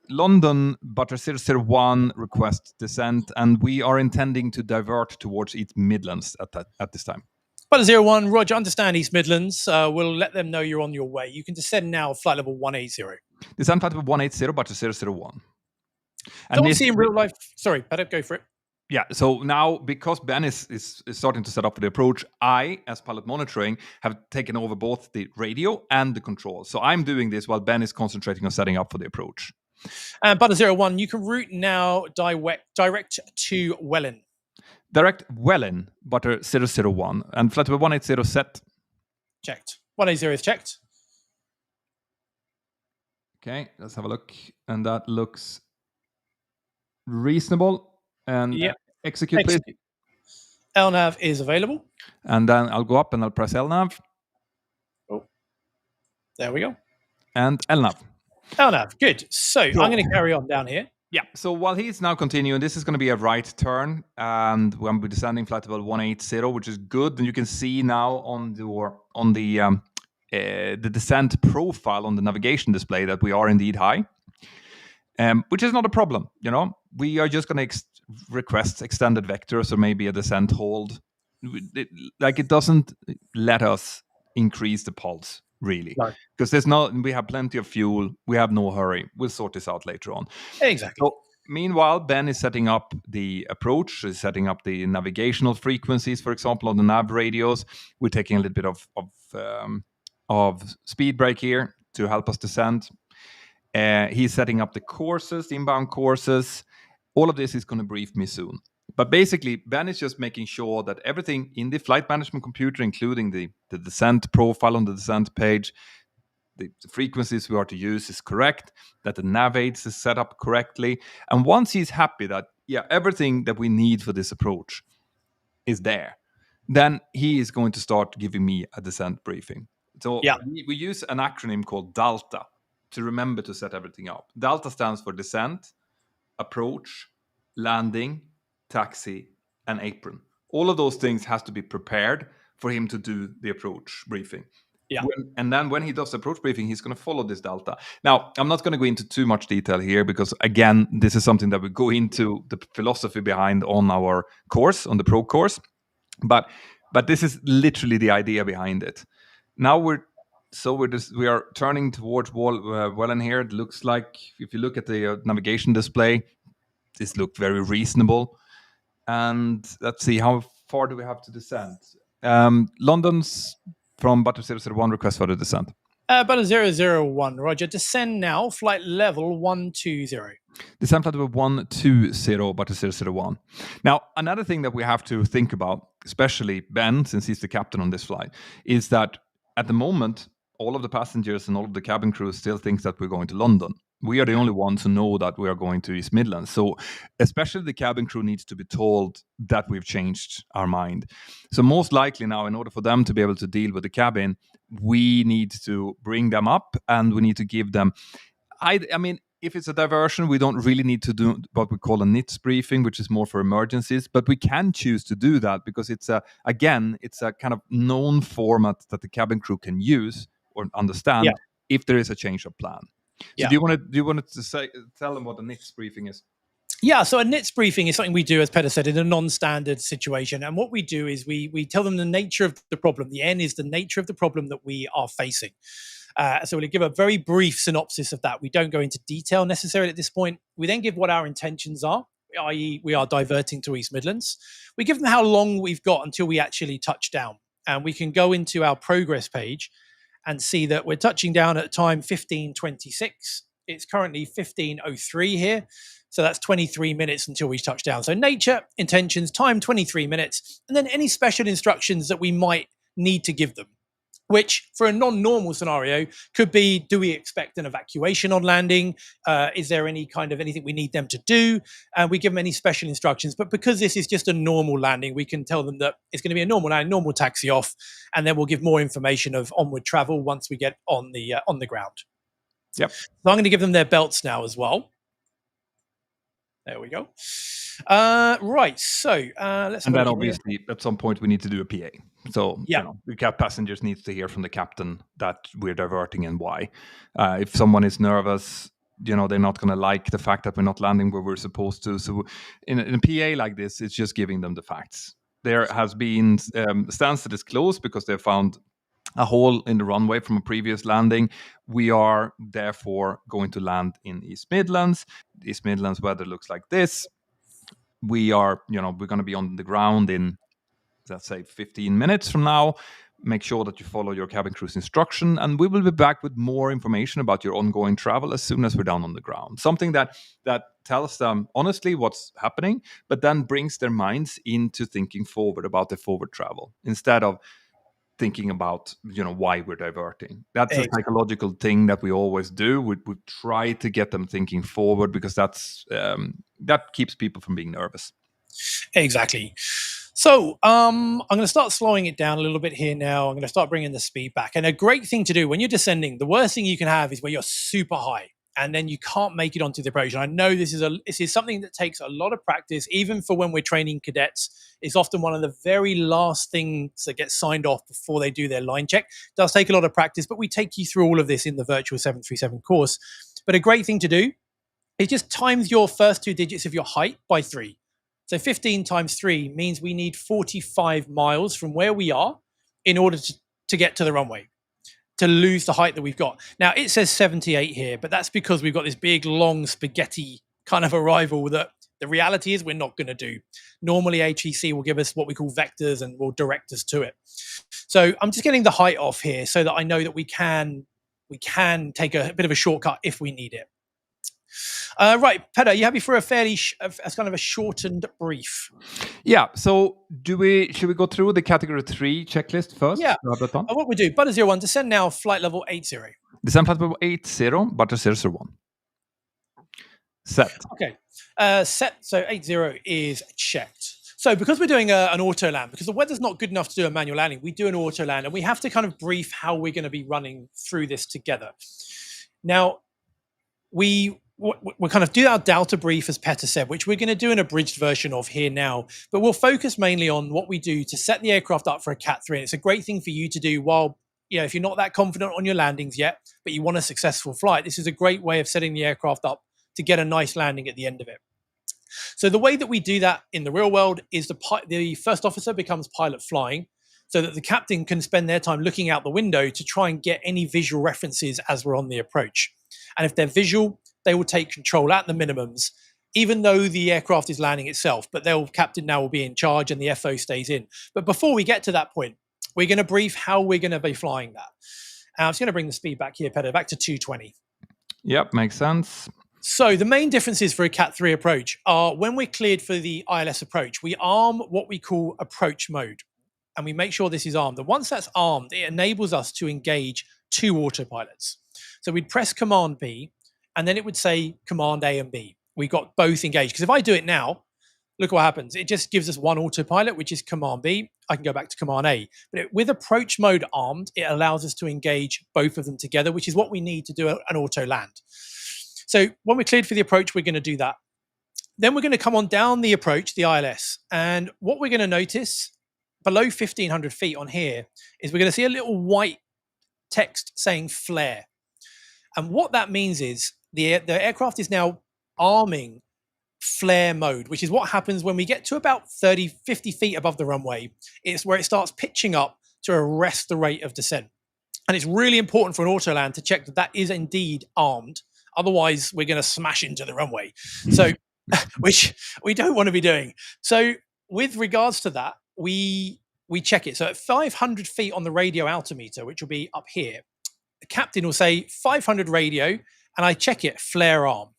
London Butter 001 request descent, and we are intending to divert towards East Midlands at this time. Butter 01, Roger, understand East Midlands. We'll let them know you're on your way. You can descend now, flight level 180. Descent flight level 180, Butter 001. And don't see in real life. Sorry, Petter, go for it. Yeah, so now because Ben is starting to set up for the approach, I, as pilot monitoring, have taken over both the radio and the control. So I'm doing this while Ben is concentrating on setting up for the approach. Butter 01, you can route now direct to Welwyn. Direct Welwyn, Butter 001. And flight level 180 set. Checked. 180 is checked. Okay, let's have a look. And that looks reasonable. And execute, please. LNAV is available. And then I'll go up and I'll press LNAV. Oh, there we go. And LNAV. LNAV, good. So I'm going to carry on down here. Yeah, so while he's now continuing, this is going to be a right turn. And when we're descending flight level 180, which is good. And you can see now on the descent profile on the navigation display that we are indeed high. Which is not a problem, We are just going to request extended vectors or maybe a descent hold. It doesn't let us increase the pulse, really. Because we have plenty of fuel. We have no hurry. We'll sort this out later on. Exactly. So, meanwhile, Ben is setting up the approach, is setting up the navigational frequencies, for example, on the nav radios. We're taking a little bit of speed brake here to help us descend. He's setting up the courses, the inbound courses. All of this is going to brief me soon. But basically, Ben is just making sure that everything in the flight management computer, including the descent profile on the descent page, the frequencies we are to use is correct, that the nav aids is set up correctly. And once he's happy that, everything that we need for this approach is there, then he is going to start giving me a descent briefing. So we use an acronym called DALTA to remember to set everything up. DALTA stands for descent, approach, landing, taxi, and apron. All of those things has to be prepared for him to do the approach briefing. Yeah. And then when he does the approach briefing, he's going to follow this DALTA. Now, I'm not going to go into too much detail here because, again, this is something that we go into the philosophy behind on our course, on the pro course. But this is literally the idea behind it. Now we are turning towards Welwyn here. It looks like, if you look at the navigation display, this looked very reasonable. And let's see, how far do we have to descend? London's from Butter 001 request for the descent. Butter 001, Roger. Descend now, flight level 120. Descent flight level 120, Butter 001. Now, another thing that we have to think about, especially Ben, since he's the captain on this flight, is that at the moment, all of the passengers and all of the cabin crew still thinks that we're going to London. We are the only ones who know that we are going to East Midlands. So especially the cabin crew needs to be told that we've changed our mind. So most likely now, in order for them to be able to deal with the cabin, we need to bring them up and we need to give them, I mean, if it's a diversion, we don't really need to do what we call a NITS briefing, which is more for emergencies, but we can choose to do that because it's a kind of known format that the cabin crew can use or understand if there is a change of plan. So do you want to tell them what a NITS briefing is? Yeah, so a NITS briefing is something we do, as Petter said, in a non-standard situation. And what we do is we tell them the nature of the problem. The N is the nature of the problem that we are facing. So we'll give a very brief synopsis of that. We don't go into detail necessarily at this point. We then give what our intentions are, i.e. we are diverting to East Midlands. We give them how long we've got until we actually touch down. And we can go into our progress page and see that we're touching down at time 15:26. It's currently 15:03 here. So that's 23 minutes until we touch down. So nature, intentions, time 23 minutes, and then any special instructions that we might need to give them, which for a non-normal scenario could be, do we expect an evacuation on landing? Is there any kind of anything we need them to do? We give them any special instructions. But because this is just a normal landing, we can tell them that it's going to be a normal landing, normal taxi off, and then we'll give more information of onward travel once we get on the ground. Yep. So I'm going to give them their belts now as well. There we go. Right. So let's. And then obviously at some point we need to do a PA. So the passengers need to hear from the captain that we're diverting and why. If someone is nervous, they're not going to like the fact that we're not landing where we're supposed to. So in a PA like this, it's just giving them the facts. There has been Stansted is closed because they found a hole in the runway from a previous landing. We are therefore going to land in East Midlands. East Midlands weather looks like this. We are, we're going to be on the ground in, let's say, 15 minutes from now. Make sure that you follow your cabin crew's instruction, and we will be back with more information about your ongoing travel as soon as we're down on the ground. Something that tells them honestly what's happening, but then brings their minds into thinking forward about the forward travel instead of thinking about why we're diverting. That's a psychological thing that we always do. We try to get them thinking forward because that's that keeps people from being nervous. Exactly. So I'm going to start slowing it down a little bit here now. I'm going to start bringing the speed back. And a great thing to do when you're descending, the worst thing you can have is where you're super high and then you can't make it onto the approach. And I know this is something that takes a lot of practice, even for when we're training cadets. It's often one of the very last things that gets signed off before they do their line check. It does take a lot of practice, but we take you through all of this in the virtual 737 course. But a great thing to do is just times your first two digits of your height by 3. So 15 times 3 means we need 45 miles from where we are in order to get to the runway, to lose the height that we've got. Now, it says 78 here, but that's because we've got this big, long spaghetti kind of arrival that the reality is we're not going to do. Normally, ATC will give us what we call vectors and will direct us to it. So I'm just getting the height off here so that I know that we can take a bit of a shortcut if we need it. Right, Petter, you happy for a fairly as kind of a shortened brief? Yeah. So should we go through the category 3 checklist first? Yeah. What we do, Butter 01, descend now, flight level 80. Descend flight level 80, Butter 001. Set. Okay. Set. So 80 is checked. So because we're doing an auto land, because the weather's not good enough to do a manual landing, we do an auto land, and we have to kind of brief how we're going to be running through this together. Now, we kind of do our Delta brief, as Petter said, which we're going to do an abridged version of here now, but we'll focus mainly on what we do to set the aircraft up for a Cat 3. And it's a great thing for you to do while, if you're not that confident on your landings yet, but you want a successful flight. This is a great way of setting the aircraft up to get a nice landing at the end of it. So the way that we do that in the real world is the first officer becomes pilot flying, so that the captain can spend their time looking out the window to try and get any visual references as we're on the approach. And if they're visual, they will take control at the minimums, even though the aircraft is landing itself. But captain now will be in charge and the FO stays in. But before we get to that point, we're going to brief how we're going to be flying that. I'm just going to bring the speed back here, Petter, back to 220. Yep, makes sense. So the main differences for a Cat 3 approach are when we're cleared for the ILS approach, we arm what we call approach mode. and we make sure this is armed. And once that's armed, it enables us to engage 2 autopilots. So we'd press Command B, and then it would say Command A and B. We got both engaged. Because if I do it now, look what happens. It just gives us one autopilot, which is Command B. I can go back to Command A. But with approach mode armed, it allows us to engage both of them together, which is what we need to do an auto land. So when we're cleared for the approach, we're going to do that. Then we're going to come on down the approach, the ILS. And what we're going to notice below 1,500 feet on here is we're going to see a little white text saying flare. And what that means is the aircraft is now arming flare mode, which is what happens when we get to about 30, 50 feet above the runway. It's where it starts pitching up to arrest the rate of descent. And it's really important for an autoland to check that that is indeed armed. Otherwise, we're going to smash into the runway. So, which we don't want to be doing. So with regards to that, we check it. So at 500 feet on the radio altimeter, which will be up here, the captain will say 500 radio, and I check it, flare arm.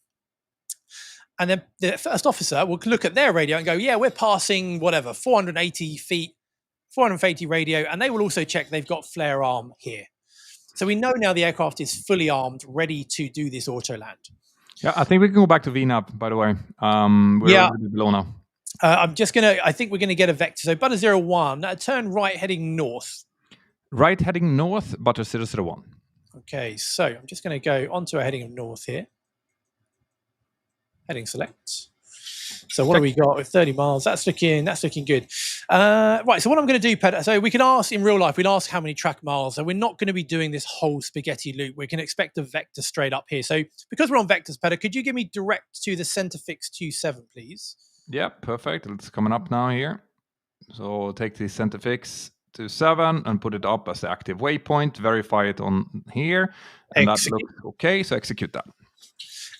And then the first officer will look at their radio and go, yeah, we're passing whatever, 480 feet, 480 radio, and they will also check they've got flare arm here. So we know now the aircraft is fully armed, ready to do this auto land. Yeah, I think we can go back to VNAV, by the way. We're already below now. I think we're going to get a vector. So Butter 01, turn right heading north. Right heading north, Butter 001. Okay, so I'm just going to go onto a heading of north here. Heading select. So what do we got with 30 miles? That's looking good. Right, so what I'm going to do, Petter, so we can ask in real life, we'd ask how many track miles. So we're not going to be doing this whole spaghetti loop. We can expect a vector straight up here. So because we're on vectors, Petter, could you give me direct to the Centerfix 27, please? Yeah, perfect. It's coming up now here. So take the Centerfix 27 and put it up as the active waypoint, verify it on here. And that looks okay, so execute that.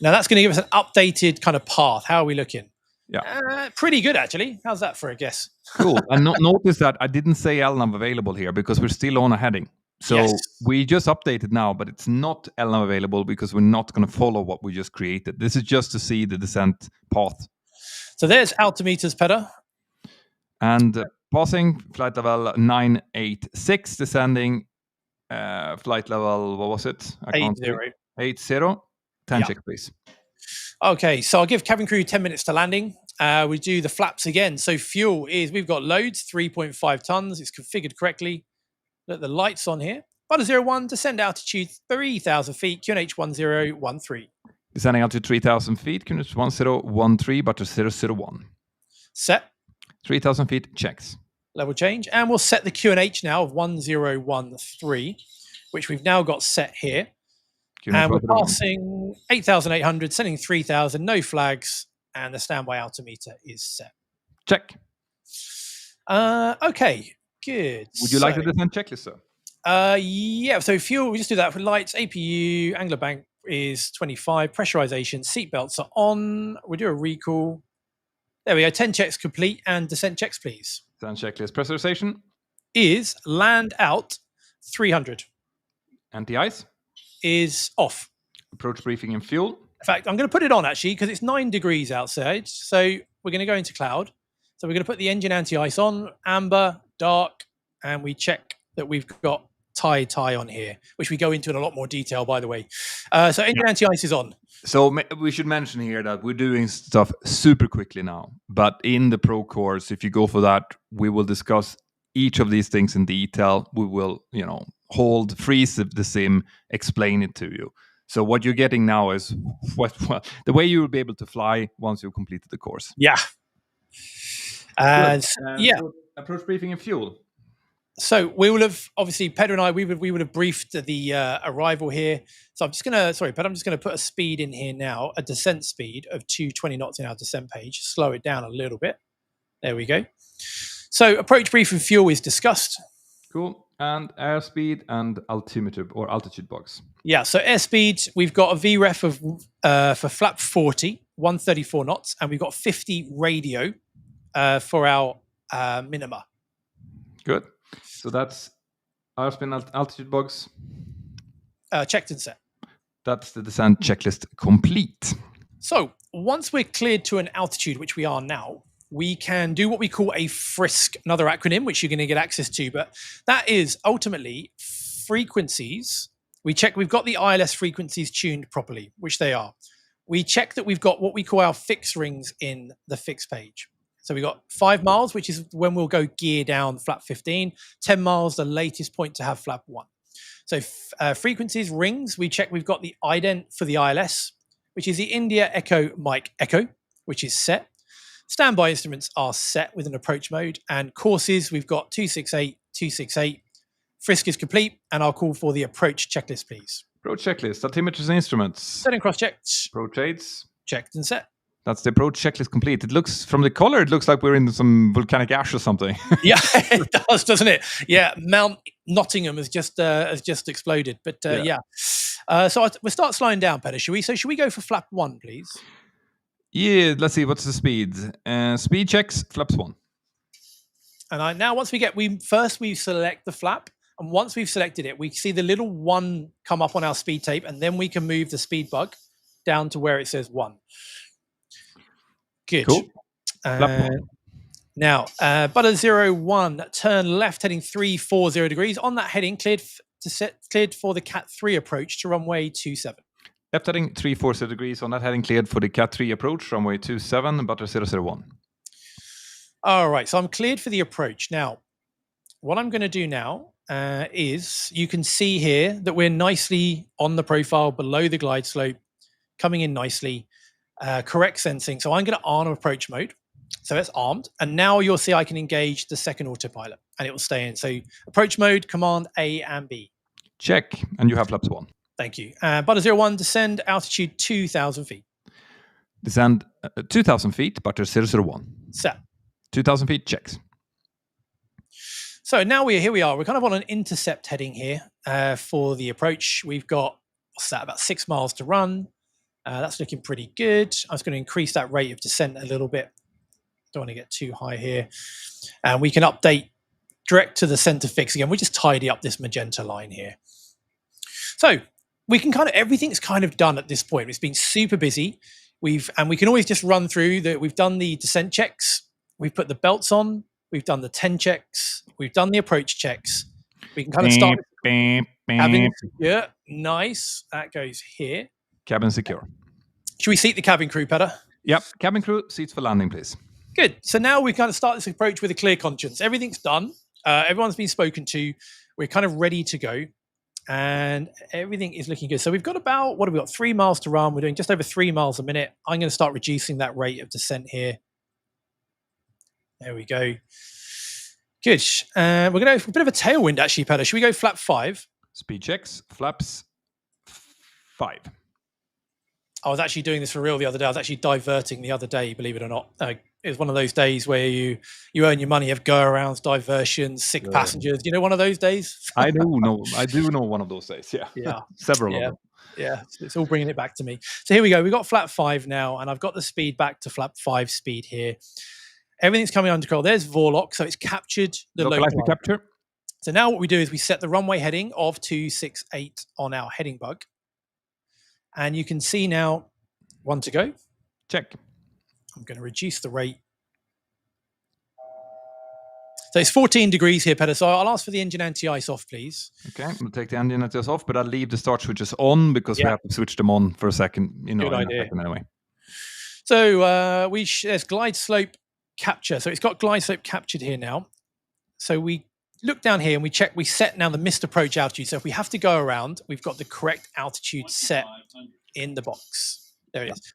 Now that's going to give us an updated kind of path. How are we looking? Yeah. Pretty good, actually. How's that for a guess? Cool. And notice that I didn't say LNAV available here because we're still on a heading. So we just updated now, but it's not LNAV available because we're not going to follow what we just created. This is just to see the descent path. So there's altimeters, Petter. And passing flight level 986, descending flight level, what was it? 80. 10 check, please. Okay, so I'll give cabin crew 10 minutes to landing. We do the flaps again. So fuel is, we've got loads, 3.5 tons. It's configured correctly. Look, the lights on here. Butter 01, descend altitude 3,000 feet, QNH 1013. Descending altitude 3,000 feet, QNH 1013, Butter 001. Set. 3,000 feet, checks. Level change. And we'll set the QNH now of 1013, which we've now got set here. And we're passing 8,800, sending 3,000, no flags, and the standby altimeter is set. Check. Okay, good. Would you like the descent checklist, sir? Yeah, so fuel, we just do that for lights. APU, angular bank is 25, pressurization, seatbelts are on. We do a recall. There we go, 10 checks complete, and descent checks, please. Descent checklist. Pressurization? Is land out 300. Anti-ice? Is off. Approach briefing and fuel. In fact, I'm going to put it on actually because it's 9 degrees outside. So we're going to go into cloud. So we're going to put the engine anti-ice on, amber, dark, and we check that we've got tie on here, which we go into in a lot more detail, by the way. So engine anti-ice is on. So we should mention here that we're doing stuff super quickly now. But in the pro course, if you go for that, we will discuss each of these things in detail. We will, hold, freeze the sim, explain it to you. So what you're getting now is the way you will be able to fly once you've completed the course. Yeah. So approach briefing and fuel. So we will have, obviously, Petter and I, we would have briefed the arrival here. So I'm just going to put a speed in here now, a descent speed of 220 knots in our descent page. Slow it down a little bit. There we go. So approach brief and fuel is discussed. Cool. And airspeed and altimeter or altitude box. Yeah, so airspeed, we've got a VREF of for flap 40, 134 knots, and we've got 50 radio for our minima. Good. So that's airspeed altitude box. Checked and set. That's the descent checklist complete. So once we're cleared to an altitude, which we are now, we can do what we call a FRISC, another acronym, which you're going to get access to. But that is ultimately frequencies. We check we've got the ILS frequencies tuned properly, which they are. We check that we've got what we call our fix rings in the fix page. So we've got 5 miles, which is when we'll go gear down flap 15, 10 miles, the latest point to have flap 1. So frequencies, rings, we check we've got the ident for the ILS, which is the India Echo Mike Echo, which is set. Standby instruments are set with an approach mode, and courses, we've got 268, 268. Frisk is complete, and I'll call for the approach checklist, please. Approach checklist, altimeters and instruments. Set and cross-checked. Approach aids. Checked and set. That's the approach checklist complete. It looks, from the color, it looks like we're in some volcanic ash or something. Yeah, it does, doesn't it? Yeah, Mount Nottingham has just exploded. But yeah. So we'll start slowing down, Petter, should we? So should we go for flap 1, please? Yeah, let's see. What's the speed? Speed checks, flaps 1. And now once we select the flap. And once we've selected it, we see the little 1 come up on our speed tape, and then we can move the speed bug down to where it says 1. Good. Cool. Now, Butter 01, turn left heading 340 degrees. On that heading, cleared for the Cat 3 approach to runway 27. Left heading 340 degrees. On that heading, cleared for the Cat 3 approach, runway 27, Butter 001. All right, so I'm cleared for the approach. Now, what I'm going to do now is you can see here that we're nicely on the profile below the glide slope, coming in nicely, correct sensing. So I'm going to arm approach mode. So it's armed. And now you'll see I can engage the second autopilot and it will stay in. So approach mode, command A and B. Check. And you have flaps 1. Thank you. Butter 01, descend altitude 2,000 feet. Descend 2,000 feet, Butter 001. Set. 2,000 feet, checks. So now here we are. We're kind of on an intercept heading here for the approach. We've got, what's that, about 6 miles to run. That's looking pretty good. I was going to increase that rate of descent a little bit. Don't want to get too high here. And we can update direct to the center fix again. We just tidy up this magenta line here. So we can everything's kind of done at this point. It's been super busy. We can always just run through we've done the descent checks. We've put the belts on. We've done the 10 checks. We've done the approach checks. We can kind of start. Cabin secure. Nice. That goes here. Cabin secure. Should we seat the cabin crew, Petter? Yep. Cabin crew, seats for landing, please. Good. So now we kind of start this approach with a clear conscience. Everything's done. Everyone's been spoken to. We're kind of ready to go. And everything is looking good. So we've got about, 3 miles to run. We're doing just over 3 miles a minute. I'm going to start reducing that rate of descent here. There we go. Good. We're going to have a bit of a tailwind, actually, Petter. Should we go flap 5? Speed checks, flaps 5. I was actually doing this for real the other day. I was actually diverting the other day, believe it or not. It was one of those days where you earn your money, you have go-arounds, diversions, sick passengers. You know one of those days? I do know one of those days, yeah. Yeah. Several of them. Yeah, it's all bringing it back to me. So here we go. We've got flap 5 now, and I've got the speed back to flap 5 speed here. Everything's coming under control. There's Vorlock, so it's captured the local capture. So now what we do is we set the runway heading of 268 on our heading bug. And you can see now, 1 to go. Check. I'm going to reduce the rate. So it's 14 degrees here, Petter. So I'll ask for the engine anti-ice off, please. Okay, we'll take the engine anti-ice off, but I'll leave the start switches on because we have to switch them on for a second. Good idea. Anyway. So there's glide slope capture. So it's got glide slope captured here now. So we look down here and we set now the missed approach altitude. So if we have to go around, we've got the correct altitude set in the box. There it is.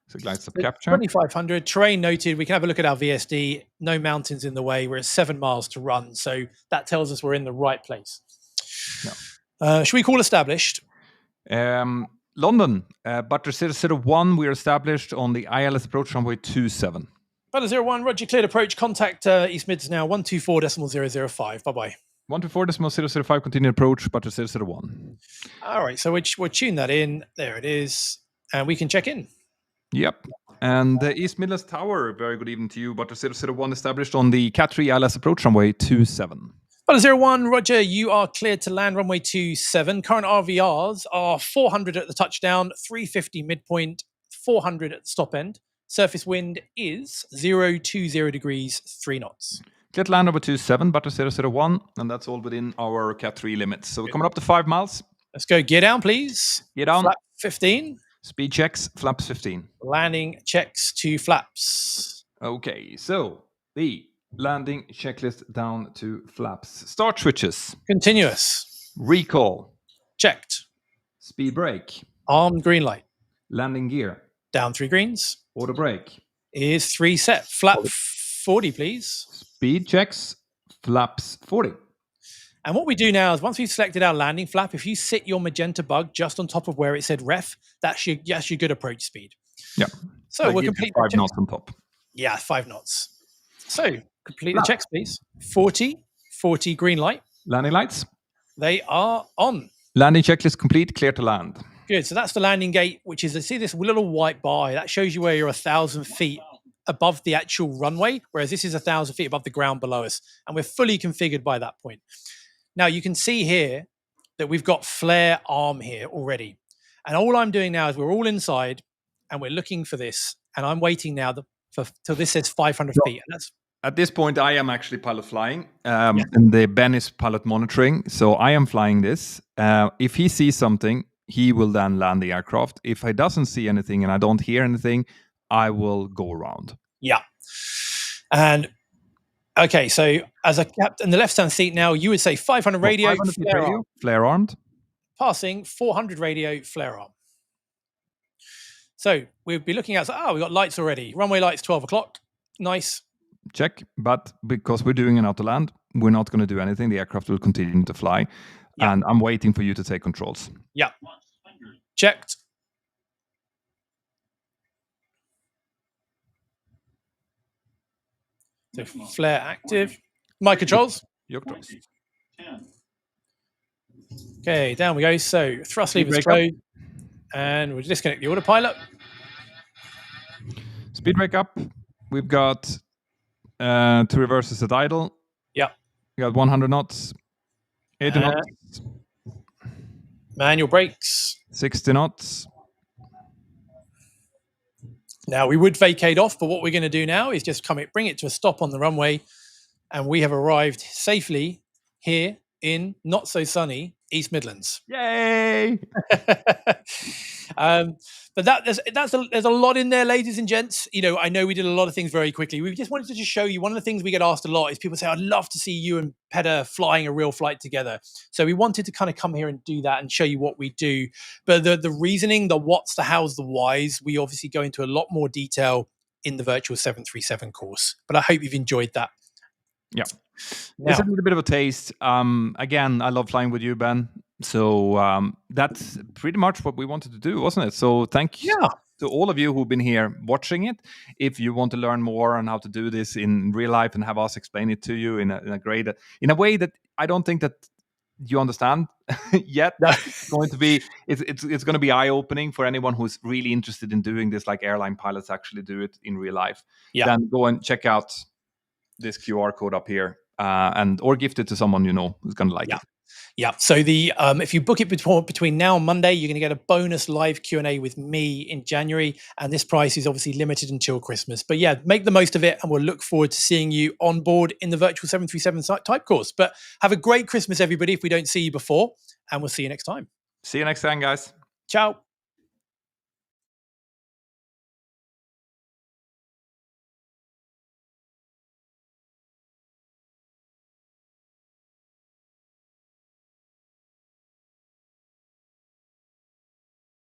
So glide slope capture. 2,500, terrain noted. We can have a look at our VSD. No mountains in the way. We're at 7 miles to run. So that tells us we're in the right place. No. Should we call established? London, Butter 001, we're established on the ILS approach runway 27. Butter 01, Roger, cleared approach. Contact East Mids now, 124.005. Bye-bye. 124.005, continued approach, Butter 001. All right, so we'll tune that in. There it is. And we can check in. Yep. And the East Midlands Tower, very good evening to you. Butter 001 established on the Cat 3 ILS approach runway 27. Butter 01, Roger, you are cleared to land runway 27. Current RVRs are 400 at the touchdown, 350 midpoint, 400 at the stop end. Surface wind is 020 degrees, 3 knots. Get land over 27, butter 001, and that's all within our Cat 3 limits. So we're coming up to 5 miles. Let's go gear down, please. Gear down. Flap 15. Speed checks, flaps 15. Landing checks to flaps. Okay, so the landing checklist down to flaps. Start switches. Continuous. Recall. Checked. Speed brake. Armed green light. Landing gear. Down 3 greens. Auto brake. Is 3 set. Flap 40, please. Speed checks, flaps 40. And what we do now is once we've selected our landing flap, if you sit your magenta bug just on top of where it said ref, that's your good approach speed. Yeah. So we'll complete 5 knots on top. Yeah, 5 knots. So complete the checks, please. 40, 40 green light. Landing lights. They are on. Landing checklist complete, clear to land. Good. So that's the landing gate, which is, see this little white bar? That shows you where you're 1,000 feet above the actual runway, whereas this is 1,000 feet above the ground below us. And we're fully configured by that point. Now you can see here that we've got flare arm here already. And all I'm doing now is we're all inside and we're looking for this. And I'm waiting now till this says 500 feet. And that's at this point, I am actually pilot flying, and the Ben is pilot monitoring. So I am flying this. If he sees something, he will then land the aircraft. If he doesn't see anything and I don't hear anything, I will go around. Yeah. And okay, so as a captain in the left-hand seat now, you would say 500 radio, 500 flare armed. Passing 400 radio, flare arm. So we'd be looking at, we've got lights already. Runway lights, 12 o'clock. Nice. Check. But because we're doing an auto land, we're not going to do anything. The aircraft will continue to fly. Yeah. And I'm waiting for you to take controls. Yeah. Checked. So flare active. My controls. Your controls. Okay, down we go. So thrust levers closed. And we'll disconnect the autopilot. Speed brake up. We've got 2 reverses at idle. Yeah. We got 100 knots. 80 knots. Manual brakes. 60 knots. Now we would vacate off, but what we're going to do now is just bring it to a stop on the runway, and we have arrived safely here in not so sunny East Midlands. Yay! But there's a lot in there, ladies and gents. You know, I know we did a lot of things very quickly. We just wanted to just show you one of the things we get asked a lot is people say, "I'd love to see you and Peder flying a real flight together." So we wanted to kind of come here and do that and show you what we do. But the reasoning, the what's, the how's, the whys, we obviously go into a lot more detail in the virtual 737 course. But I hope you've enjoyed that. Yeah. It's a little bit of a taste. Again, I love flying with you, Ben. So that's pretty much what we wanted to do, wasn't it? So thank you to all of you who've been here watching it. If you want to learn more on how to do this in real life and have us explain it to you in a way that I don't think that you understand yet, it's going to be it's going to be eye-opening for anyone who's really interested in doing this, like airline pilots actually do it in real life. Yeah. Then go and check out this QR code up here, or gift it to someone you know who's going to like it. Yeah. So if you book it between now and Monday, you're going to get a bonus live Q&A with me in January, and this price is obviously limited until Christmas. But yeah, make the most of it, and we'll look forward to seeing you on board in the virtual 737 type course. But have a great Christmas, everybody, if we don't see you before, and we'll see you next time. See you next time, guys. Ciao.